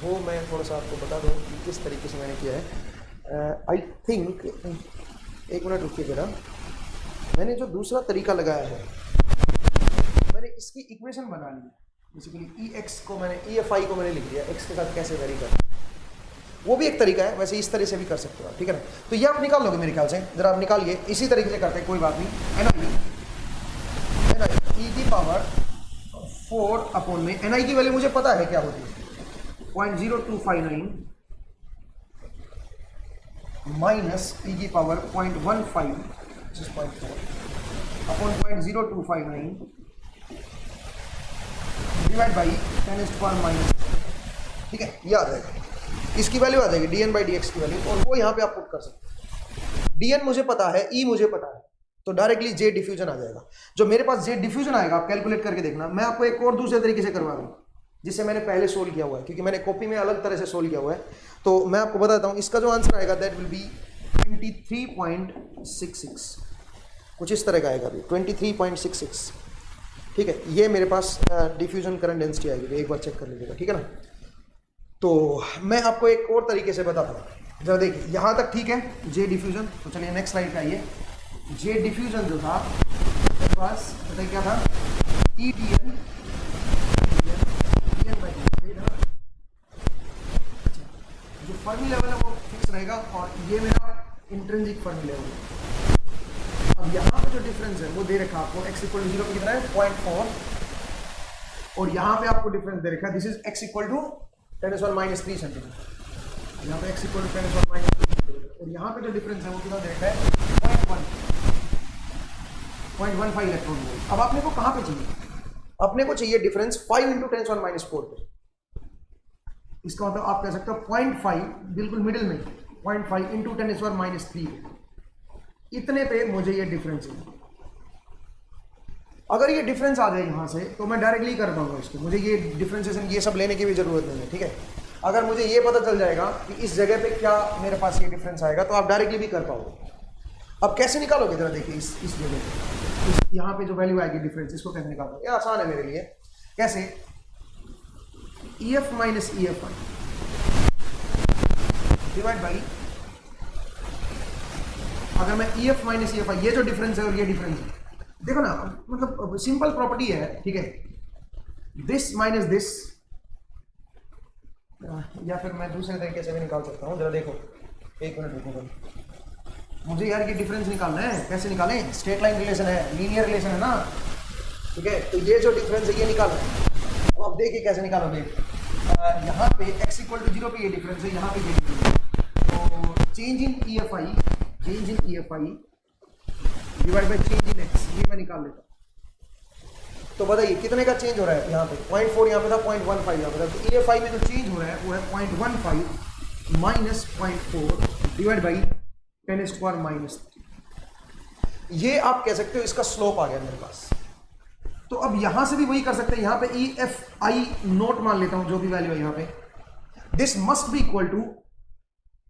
Speaker 1: वो मैं थोड़ा सा आपको बता दूं कि किस तरीके से मैंने किया है। आई थिंक, एक मिनट रुकिए जरा, मैंने जो दूसरा तरीका लगाया है, मैंने इसकी इक्वेशन बना ली, बेसिकली EX को मैंने EFI को मैंने लिख दिया, x के साथ कैसे वेरी करना, वो भी एक तरीका है, वैसे इस तरह से भी कर सकते हो आप, ठीक है ना। तो ये आप निकाल लोगे मेरे ख्याल से, जरा आप निकालिए, इसी तरीके से करते हैं, कोई बात नहीं। NI e की पावर 4 अपॉन में, NI की वैल्यू मुझे पता है क्या होती है, 0.0259 माइनस e की पावर 0.15 अपॉन 0.0259 डिवाइड बाई 10⁻⁻, ठीक है, ये आ जाएगा, इसकी वैल्यू आ जाएगी dn बाई dx की वैल्यू, और वो यहाँ पे आप पुट कर सकते हैं। dn मुझे पता है, e मुझे पता है, तो डायरेक्टली जे डिफ्यूजन आ जाएगा। जो मेरे पास जे डिफ्यूजन आएगा, आप कैलकुलेट करके देखना, मैं आपको एक और दूसरे तरीके से करवा दूँ, जिससे मैंने पहले सोल्व किया हुआ है, क्योंकि मैंने कॉपी में अलग तरह से सोल्व किया हुआ है, तो मैं आपको बताता हूँ इसका जो आंसर आएगा, दैट विल बी 23.66, कुछ इस तरह का आएगा अभी, 23.66, ठीक है। ये मेरे पास डिफ्यूजन करंट डेंसिटी आएगी, एक बार चेक कर लीजिएगा, ठीक है ना। तो मैं आपको एक और तरीके से बताता हूँ, जरा देखिए, यहाँ तक ठीक है जे डिफ्यूजन। तो चलिए नेक्स्ट स्लाइड पे आइए। जे डिफ्यूजन जो था मेरे पास, बताइए क्या था, EDN बाई जो फर्मी लेवल है वो फिक्स रहेगा, और ये मेरा इंट्रिंसिक फर्मी लेवल है। अब यहाँ पे जो डिफरेंस है वो दे रखा आपको, x इक्वल टू 0 पे कितना है, 0.4, और यहाँ पे आपको डिफरेंस दे रखा है, this is x equal to 10⁻³ centimetre, यहाँ पे x इक्वल टू 10⁻⁻, और यहाँ पे जो डिफरेंस है वो कितना दे रखा है, 0.15 इलेक्ट्रॉन वोल्ट। अब आपने को कहाँ पे चाहिए, अपने को चाहिए डिफरेंस 5 × 10⁻⁴ पे। इसका मतलब आप कह सकते हो 0.5 बिल्कुल मिडिल में, 0.5 × 10⁻³ इतने पे मुझे ये डिफरेंस है। अगर ये डिफरेंस आ जाए यहाँ से, तो मैं डायरेक्टली कर पाऊंगा इसको, मुझे ये डिफरेंशिएशन ये सब लेने की भी जरूरत नहीं है, ठीक है। अगर मुझे ये पता चल जाएगा कि इस जगह पे क्या मेरे पास ये डिफरेंस आएगा, तो आप डायरेक्टली भी कर पाओगे। अब कैसे निकालोगे, जरा देखिए, इस जगह पे, यहाँ पे जो वैल्यू आएगी डिफरेंस, इसको कैसे निकालोगे, ये आसान है मेरे लिए। कैसे, EF minus EFI divide by, अगर मैं EF माइनस EFI, ये जो डिफरेंस है और ये डिफरेंस है, देखो ना, मतलब सिंपल प्रॉपर्टी है, ठीक है, दिस माइनस दिस, या फिर मैं दूसरे तरीके से भी निकाल सकता हूँ, जरा देखो, एक मिनट रुको, मुझे यार ये डिफरेंस निकालना है, कैसे निकालें, स्ट्रेट लाइन रिलेशन है, लीनियर रिलेशन है ना, ठीक है, तो ये जो डिफरेंस है ये निकालना है। अब आप देखिए कैसे निकालोगे, यहाँ पे x इक्वल टू 0 पे ये डिफरेंस है, यहाँ पे ये डिफरेंस है, तो change in EFI divide by change in x, ये मैं निकाल लेता हूँ। तो बताइए कितने का चेंज हो रहा है, यहाँ पे 0.4 यहाँ पे था, 0.15 यहाँ पे था, तो EFI में जो चेंज हो रहा है वो है 0.15 माइनस 0.4 डिवाइड बाई 10⁻⁻3। ये आप कह सकते हो इसका स्लोप आ गया मेरे पास। तो अब यहां से भी वही कर सकते हैं, यहां पे EFI नोट मान लेता हूं, जो भी वैल्यू है यहां पे, this must be equal to,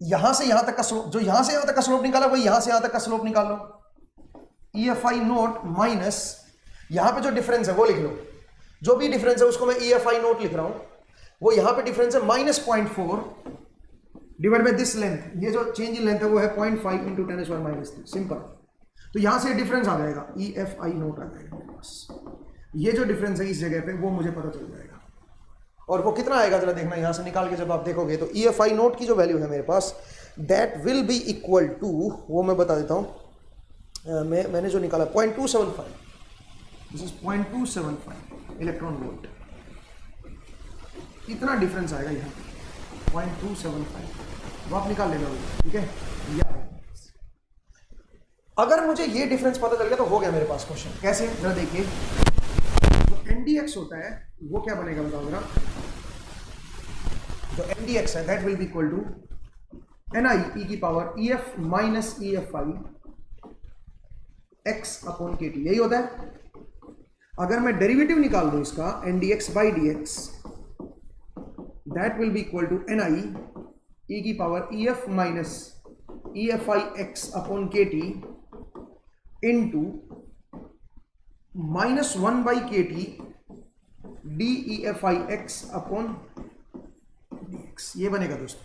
Speaker 1: यहां से यहां तक का स्लोप, जो यहां से यहां तक का स्लोप निकाला वही यहां से यहां तक का स्लोप निकाल लो, EFI नोट माइनस, यहां पे जो डिफरेंस है वो लिख लो, जो भी डिफरेंस है उसको मैं EFI नोट लिख रहा हूं, वो यहां पे डिफरेंस है -0.4 डिवाइड बाय दिस लेंथ, ये जो चेंज इन लेंथ है वो है 0.5 × 10⁻⁻3, सिंपल। तो यहां से डिफरेंस आ जाएगा, EFI नोट आ जाएगा मेरे पास, ये जो डिफरेंस है इस जगह पे वो मुझे पता चल जाएगा, और वो कितना आएगा जरा देखना, यहां से निकाल के जब आप देखोगे तो EFI नोट की जो वैल्यू है मेरे पास, that will be equal to, वो मैं बता देता हूं, मैंने जो निकाला 0.275, दिस इज 0.275 इलेक्ट्रॉन वोल्ट। इतना डिफरेंस आएगा यहाँ 0.275, वो आप निकाल लेना, ठीक है। या अगर मुझे ये डिफरेंस पता चल गया तो हो गया मेरे पास क्वेश्चन। कैसे, जरा देखिए, जो NDX होता है वो क्या बनेगा बताओ जरा। जो NDX है that will be equal to Ni e की power EF minus EFi x upon KT, यही होता है। अगर मैं डेरिवेटिव निकाल दूं इसका NDX by DX that will be equal to Ni e की power EF minus EFi x upon KT into -1 by KT DEFi x upon DX, ये बनेगा दोस्तों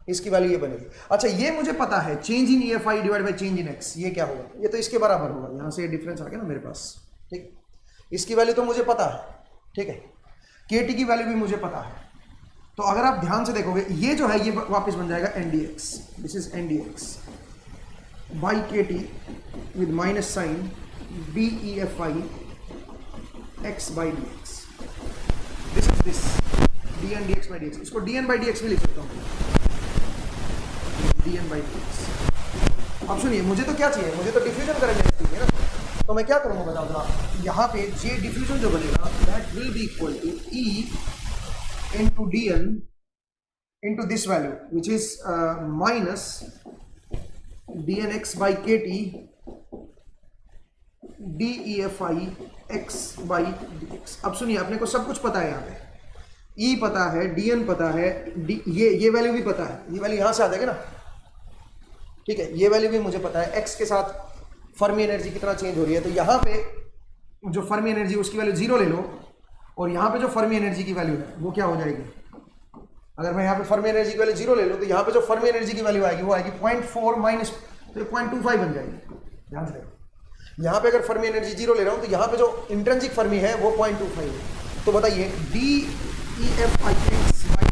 Speaker 1: इसकी वैल्यू ये बनेगी। अच्छा, ये मुझे पता है change in EFi divide by change in x, ये क्या होगा, ये तो इसके बराबर होगा। यहां से ये डिफरेंस आ गया ना मेरे पास, ठीक। इसकी वैल्यू तो मुझे पता है, ठीक है। KT की वैल्यू भी मुझे पता है। तो अगर आप ध्यान से देखोगे ये जो है ये वापस बन जाएगा NDX, this is NDX by KT with minus sign DEFi x by DX, this is this dn dx by dx। इसको dn बाई dx भी लिख सकता हूँ, dn बाई dx। अब सुनिए, मुझे तो क्या चाहिए, मुझे तो डिफ्यूजन करंट चाहिए ना। तो मैं क्या करूँगा बताओ जरा, यहाँ पे जे डिफ्यूजन जो बनेगा that will be equal to E into dn into this value which is minus dnx by KT DEFi x by dx। अब सुनिए, अपने को सब कुछ पता है, यहाँ पे E पता है, dn पता है, ये वैल्यू भी पता है, ये वैल्यू यहाँ से आ जाएगी ना, ठीक है। ये वैल्यू भी मुझे पता है, x के साथ फर्मी एनर्जी कितना चेंज हो रही है। तो यहाँ पे जो फर्मी एनर्जी उसकी वैल्यू 0 ले लो, और यहाँ पे जो फर्मी एनर्जी की वैल्यू है वो क्या हो जाएगी। अगर मैं यहाँ पे फर्मी एनर्जी की वैल्यू 0 ले लूँ तो यहाँ पे जो फर्मी एनर्जी की वैल्यू आएगी वो आएगी 0.4 माइनस, तो 0.25 बन जाएगी। ध्यान से देखो, यहाँ पे अगर फर्मी एनर्जी 0 ले रहा हूँ तो यहाँ पे जो इंट्रिंसिक फर्मी है वो 0.25 है। तो बताइए DEFi x बाई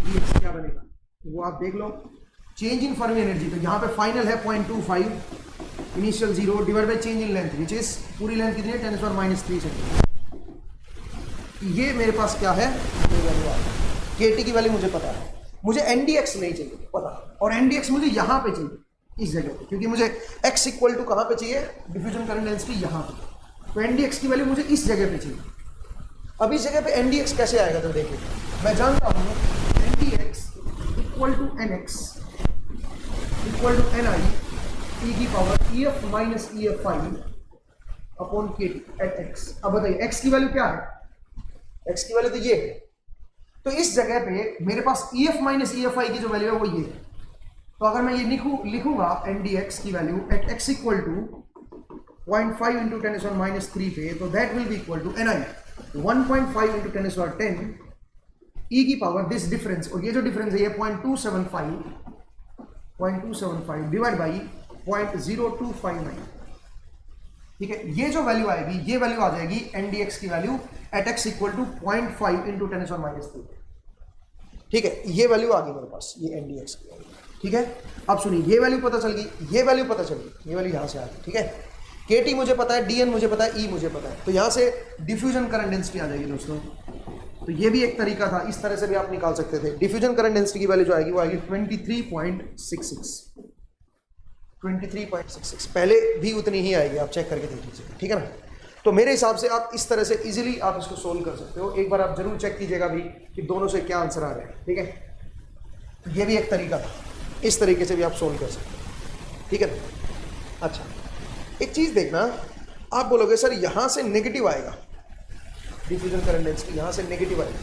Speaker 1: dx क्या बनेगा, वो आप देख लो। चेंज इन फर्मी एनर्जी, तो यहाँ पे फाइनल है 0.25, initial 0 divide by change in length which is पूरी लेंथ कितनी है 10⁻³ सेंटीमीटर। ये मेरे पास क्या है, KT की वैल्यू मुझे पता है, मुझे NDX नहीं चाहिए पता, और NDX मुझे यहाँ पे चाहिए इस जगह पे, क्योंकि मुझे x इक्वल टू कहाँ पे चाहिए, डिफ्यूजन करंट डेंसिटी यहाँ पे। तो NDX की वैल्यू मुझे इस जगह पे चाहिए। अब इस जगह पे NDX कैसे आएगा, तो देखिए मैं जानता हूँ NDX equal to NX equal to Ni e की power EF minus EFi upon KT at x। अब बताइए x की वैल्यू क्या है, x की वैल्यू तो ये है। तो इस जगह पे मेरे पास EF माइनस EFi की जो वैल्यू है वो ये है। तो अगर मैं ये लिखूंगा NDX की वैल्यू at x equal to 0.5 into 10⁻³ पे, तो that will be equal to Ni 1.5 into 10⁻10 e की पावर दिस डिफरेंस, और ये जो डिफरेंस है ये 0.275 डिवाइड बाई 0.0259, ठीक है। ये जो वैल्यू आएगी ये वैल्यू आ जाएगी NDX की वैल्यू at x equal to 0.5 into 10⁻3, ठीक है। ये वैल्यू आ गई मेरे पास, ये NDX की वैल्यू, ठीक है। अब सुनिए, ये वैल्यू पता चल गई, ये वैल्यू पता चल गई, ये वैल्यू यहाँ से आ गई, ठीक है। KT मुझे पता है, dn मुझे पता है, E मुझे पता है, तो यहाँ से डिफ्यूजन करंट डेंसिटी आ जाएगी दोस्तों। तो ये भी एक तरीका था, इस तरह से भी आप निकाल सकते थे। डिफ्यूजन करंट डेंसिटी की वैल्यू जो आएगी वो आएगी 23.66, पहले भी उतनी ही आएगी, आप चेक करके देख लीजिए, ठीक है ना। तो मेरे हिसाब से आप इस तरह से इजीली आप इसको सोल्व कर सकते हो। एक बार आप जरूर चेक कीजिएगा भी कि दोनों से क्या आंसर आ रहे हैं, ठीक है। ये भी एक तरीका था, इस तरीके से भी आप सोल्व कर सकते हो, ठीक है ना। अच्छा, एक चीज़ देखना, आप बोलोगे सर यहाँ से नेगेटिव आएगा, डिफ्यूजन करंट डेंसिटी यहाँ से नेगेटिव आएगी।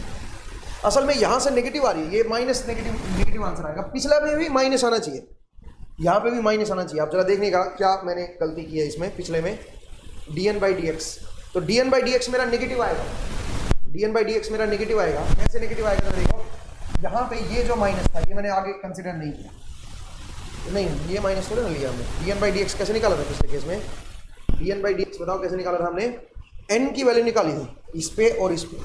Speaker 1: असल में यहाँ से नेगेटिव आ रही है, ये माइनस नेगेटिव आंसर आएगा। पिछला में भी माइनस आना चाहिए, यहाँ पे भी माइनस आना चाहिए। आप जरा देखने का क्या मैंने गलती की है इसमें, पिछले में dn बाई dx, तो dn बाई dx मेरा नेगेटिव आएगा, dn बाई dx मेरा नेगेटिव आएगा। कैसे नेगेटिव आएगा, तो देखो यहाँ पे ये जो माइनस था ये मैंने आगे कंसिडर नहीं किया, नहीं ये माइनस थोड़ा ना लिया हमने। dn बाई dx कैसे निकाला था पिछले केस में, dn बाई dx बताओ कैसे निकाला था हमने, n की वैल्यू निकाली थी इस पे और इस पे,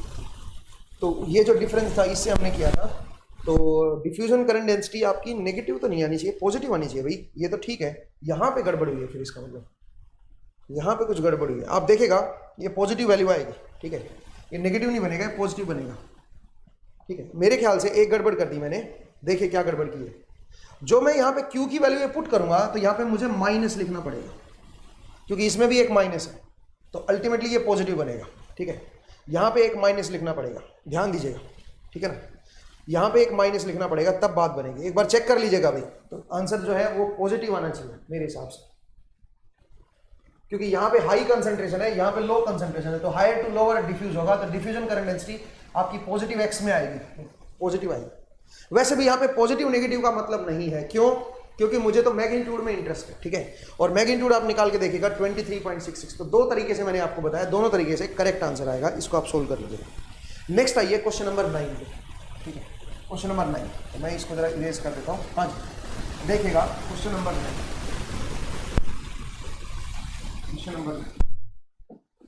Speaker 1: तो ये जो डिफरेंस था इससे हमने किया था। तो डिफ्यूजन करंट डेंसिटी आपकी नेगेटिव तो नहीं आनी चाहिए, पॉजिटिव आनी चाहिए भाई, ये तो ठीक है। यहाँ पे गड़बड़ हुई है फिर, इसका मतलब यहाँ पे कुछ गड़बड़ हुई है, आप देखेगा ये पॉजिटिव वैल्यू आएगी, ठीक है, ये नेगेटिव नहीं बनेगा, ये पॉजिटिव बनेगा, ठीक है। मेरे ख्याल से एक गड़बड़ कर दी मैंने, देखिए क्या गड़बड़ की है। जो मैं यहाँ पे Q की वैल्यू पुट करूंगा तो यहाँ पे मुझे माइनस लिखना पड़ेगा, क्योंकि इसमें भी एक माइनस है, तो अल्टीमेटली ये पॉजिटिव बनेगा, ठीक है। यहाँ पे एक माइनस लिखना पड़ेगा, ध्यान दीजिएगा, ठीक है ना, यहाँ पे एक माइनस लिखना पड़ेगा, तब बात बनेगी। एक बार चेक कर लीजिएगा भाई, तो आंसर जो है वो पॉजिटिव आना चाहिए मेरे हिसाब से, क्योंकि यहाँ पे हाई कंसंट्रेशन है, यहाँ पे लो कंसंट्रेशन है, तो हायर टू लोअर डिफ्यूज होगा, तो डिफ्यूजन करंट डेंसिटी आपकी पॉजिटिव एक्स में आएगी, पॉजिटिव आएगी। वैसे भी यहाँ पे पॉजिटिव नेगेटिव का मतलब नहीं है, क्यों? क्योंकि मुझे तो मैग्नीट्यूड में इंटरेस्ट है, ठीक है, और मैग्नीट्यूड आप निकाल के देखिएगा 23.66। तो दो तरीके से मैंने आपको बताया, दोनों तरीके से करेक्ट आंसर आएगा, इसको आप सोल्व कर लीजिएगा। नेक्स्ट आइए क्वेश्चन नंबर 9 पे, ठीक है, क्वेश्चन नंबर 9, तो मैं इसको जरा इरेज कर देता हूँ। हाँ जी, देखिएगा क्वेश्चन नंबर 9,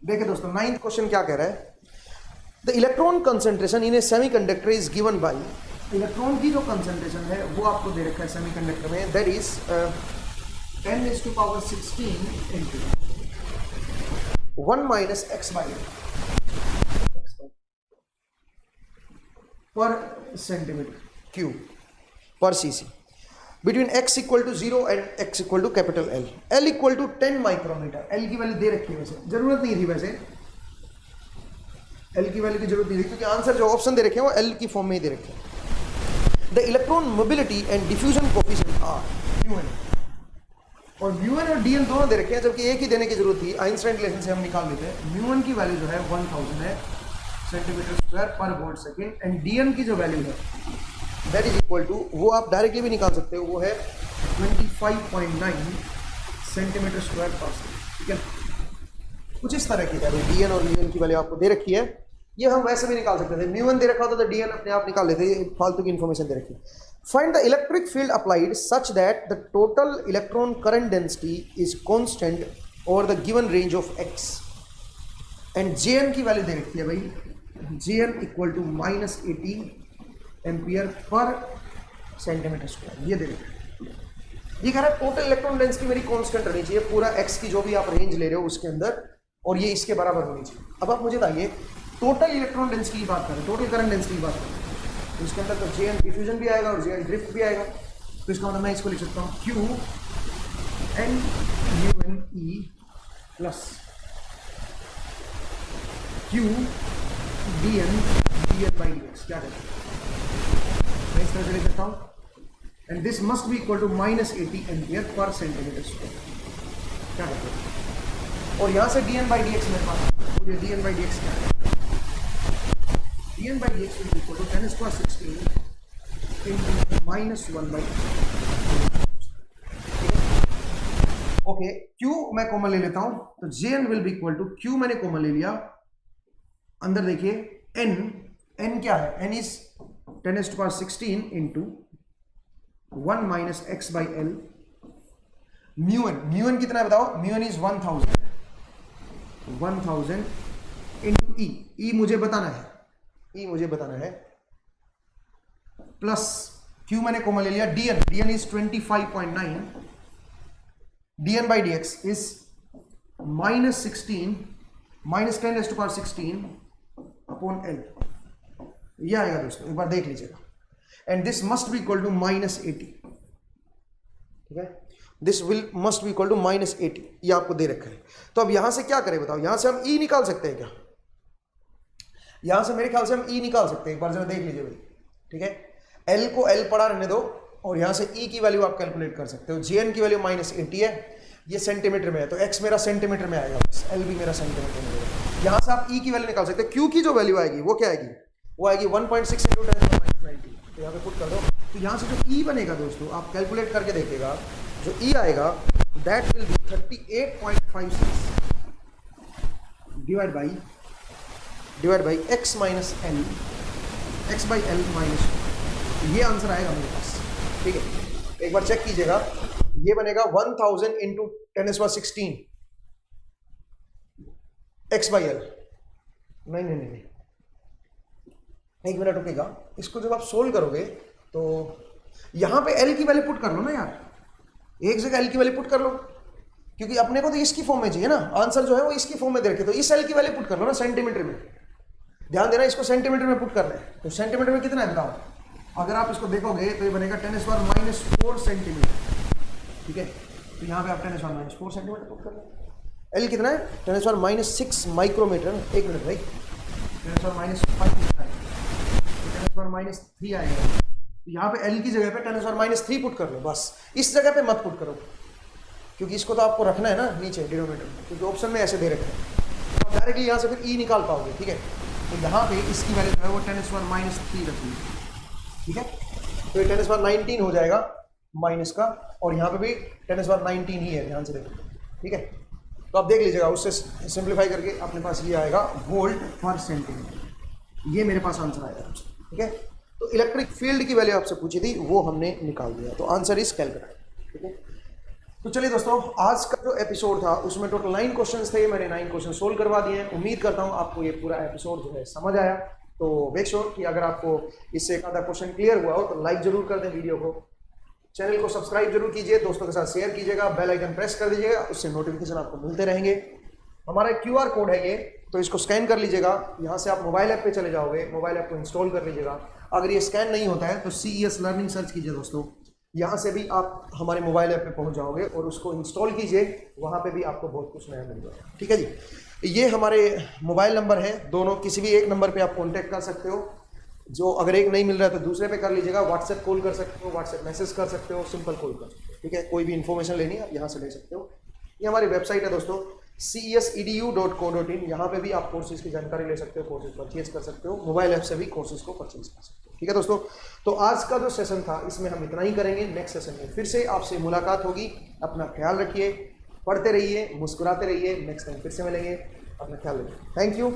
Speaker 1: देखिए दोस्तों, 9th क्वेश्चन क्या कह रहा है, the electron concentration in A semiconductor is given by, electron की जो कंसंट्रेशन है वो आपको दे रखा है सेमीकंडक्टर में, that is 10⁻16 into 1 minus x by per centimeter cube per cc between x equal to 0 and x equal to capital L. L equal to 10 micrometre. L की वैल्यू दे रखी है, वैसे जरूरत नहीं थी, वैसे L की वैल्यू की जरूरत नहीं थी, क्योंकि आंसर जो ऑप्शन दे रखे हैं वो L की फॉर्म में ही दे रखे हैं। The electron mobility and diffusion coefficient are mu n, और म्यू एन और डी एन दोनों दे रखे हैं, जबकि एक ही देने की जरूरत थी, आइंस्टाइन रिलेशन से हम निकाल लेते हैं। म्यू एन की वैल्यू जो है 1000 है centimetre square per volt second, and d n की जो वैल्यू है दैट इज इक्वल टू, वो आप डायरेक्टली भी निकाल सकते हो, वो है 25.9 सेंटीमीटर स्क्वायर पर सेकेंड, ठीक है। कुछ इस तरह की वैल्यू डी एन और म्यू एन की वैल्यू आपको दे रखी है, ये हम वैसे भी निकाल सकते थे, म्यू एन दे रखा होता तो डी एन अपने आप निकाल लेते, ये फालतू की इन्फॉर्मेशन दे रखी है। Find the electric field applied such that the total electron current density is constant over the given range of x, and J n की वैल्यू दे रखी है भाई, J n equal to -80 ampere per centimetre square, ये दे रखी है। ये कह रहा है टोटल इलेक्ट्रॉन डेंसिटी मेरी कांस्टेंट रहनी चाहिए, पूरा एक्स की जो भी आप रेंज ले रहे हो उसके अंदर, और ये इसके बराबर होनी चाहिए। अब आप मुझे बताइए, टोटल इलेक्ट्रॉन डेंसिटी की बात करें, टोटल करंट डेंसिटी की बात करें, तो इसके अंदर तो जे एन डिफ्यूजन भी आएगा और जे एन ड्रिफ्ट भी आएगा, तो इसका मतलब मैं इसको लिख सकता हूँ q n u n e plus q d n by D x. क्या कहते हैं, मैं इस तरह से लिख सकता हूँ, and this must be equal to -80 ampere per centimetre square. क्या कहते हैं, और यहाँ से d n by D x मेरे पास, तो ये d n by D x क्या है, dn by dx will be equal to 10⁻16 into -1/. Okay, q मैं कॉमन ले लेता हूं, तो jn will be equal to, q मैंने कॉमन ले लिया, अंदर देखिए n क्या है, n is 10⁻16 into 1 minus x by l, mu n कितना है बताओ, mu n is 1000 into e मुझे बताना है, प्लस q मैंने कॉमन ले लिया, dn is 25.9, dn by D x is -16 10⁻16 upon l, ये आएगा दोस्तों, एक बार देख लीजिएगा, and this must be equal to -80, ठीक है, this must be equal to -80, ये आपको दे रखा है। तो अब यहां से क्या करें बताओ, यहां से हम e निकाल सकते हैं क्या, यहां से मेरे ख्याल से हम ई निकाल सकते हैं, एक बार जरा देख लीजिए भाई, ठीक है, एल को एल पड़ा रहने दो, और यहां से ई की वैल्यू आप कैलकुलेट कर सकते हो। जेएन की वैल्यू -80 है, ये सेंटीमीटर में है, तो एक्स मेरा सेंटीमीटर में आएगा, एल भी मेरा सेंटीमीटर में आएगा। यहां से आप ई की वैल्यू निकाल सकते हैं, क्यू की जो वैल्यू आएगी वो क्या आएगी, वो आएगी 1.6 × 10⁻90, तो यहाँ पे पुट कर दो, तो यहाँ से जो ई बनेगा दोस्तों, आप कैलकुलेट करके देखिएगा, जो ई आएगा that will B 38.56 divide by x minus L, x by L minus, ये आंसर आएगा मेरे पास, ठीक है। एक बार चेक कीजिएगा, ये बनेगा 1000 इंटू 10⁻16 x बाई एल, नहीं, एक मिनट रुकेगा, इसको जब आप सोल्व करोगे तो यहां पे l की वैल्यू पुट कर लो ना यार, एक जगह l की वैल्यू पुट कर लो, क्योंकि अपने को तो इसकी फॉर्म में चाहिए ना, आंसर जो है वो इसकी फॉर्म में दे रखे, तो इस एल की वैल्यू पुट कर लो ना सेंटीमीटर में। ध्यान देना, इसको सेंटीमीटर में पुट करना है। तो सेंटीमीटर में कितना है बताओ, अगर आप इसको देखोगे तो ये बनेगा 10⁻⁻⁴ सेंटीमीटर। ठीक है, तो यहाँ पे आप 10⁻⁻⁴ सेंटीमीटर पुट कर लो। एल कितना है 10⁻⁻6 माइक्रोमीटर। एक मिनट भाई, 10⁻⁵ कितना है, 10⁻³ आएगा। तो यहाँ पे एल की जगह पे 10⁻³ पुट कर लो बस। इस जगह पे मत पुट करो, क्योंकि इसको तो आपको रखना है ना नीचे डिनोमिनेटर में, क्योंकि ऑप्शन में ऐसे दे रखे हैं। तो आप डायरेक्टली यहाँ से फिर ई निकाल पाओगे। ठीक है, तो यहाँ पे इसकी वैल्यू जो है वो 10⁻³ रखनी है। ठीक है, तो ये 10⁻19 हो जाएगा माइनस का, और यहाँ पे भी 10⁻19 ही है, ध्यान से देखो। ठीक है, तो आप देख लीजिएगा, उससे सिंप्लीफाई करके अपने पास ये आएगा वोल्ट पर सेंटीमीटर। ये मेरे पास आंसर आएगा। ठीक है, तो इलेक्ट्रिक फील्ड की वैल्यू आपसे पूछी थी, वो हमने निकाल दिया, तो आंसर इज कैलकुलेट। ठीक है, तो चलिए दोस्तों, आज का जो एपिसोड था उसमें टोटल 9 क्वेश्चंस थे। मैंने 9 क्वेश्चन सोल्व करवा दिए हैं। उम्मीद करता हूँ आपको ये पूरा एपिसोड जो है समझ आया। तो मेक श्योर कि अगर आपको इससे एक आधा क्वेश्चन क्लियर हुआ हो तो लाइक जरूर कर दें वीडियो को, चैनल को सब्सक्राइब जरूर कीजिए, दोस्तों के साथ शेयर कीजिएगा, बेल आइकन प्रेस कर दीजिएगा, उससे नोटिफिकेशन आपको मिलते रहेंगे। हमारा QR कोड है ये, तो इसको स्कैन कर लीजिएगा। यहाँ से आप मोबाइल ऐप पे चले जाओगे, मोबाइल ऐप को इंस्टॉल कर लीजिएगा। अगर ये स्कैन नहीं होता है तो CES लर्निंग सर्च कीजिए दोस्तों, यहाँ से भी आप हमारे मोबाइल ऐप पे पहुँच जाओगे और उसको इंस्टॉल कीजिए, वहाँ पे भी आपको बहुत कुछ नया मिल जाएगा। ठीक है जी, ये हमारे मोबाइल नंबर है दोनों, किसी भी एक नंबर पे आप कॉन्टैक्ट कर सकते हो। जो अगर एक नहीं मिल रहा है तो दूसरे पे कर लीजिएगा, व्हाट्सएप कॉल कर सकते हो, व्हाट्सएप मैसेज कर सकते हो, सिंपल कॉल कर सकते हो। ठीक है, कोई भी इन्फॉर्मेशन लेनी है आप यहाँ से ले सकते हो। ये हमारी वेबसाइट है दोस्तों, cesedu.co.in। यहाँ पे भी आप कोर्सेज की जानकारी ले सकते हो, कोर्सेज परचेज कर सकते हो, मोबाइल ऐप से भी कोर्सेज को परचेज कर सकते हो। ठीक है दोस्तों, तो आज का जो सेशन था इसमें हम इतना ही करेंगे। नेक्स्ट सेशन में फिर से आपसे मुलाकात होगी। अपना ख्याल रखिए, पढ़ते रहिए, मुस्कुराते रहिए। नेक्स्ट टाइम फिर से मिलेंगे, अपना ख्याल रखिए। Thank you.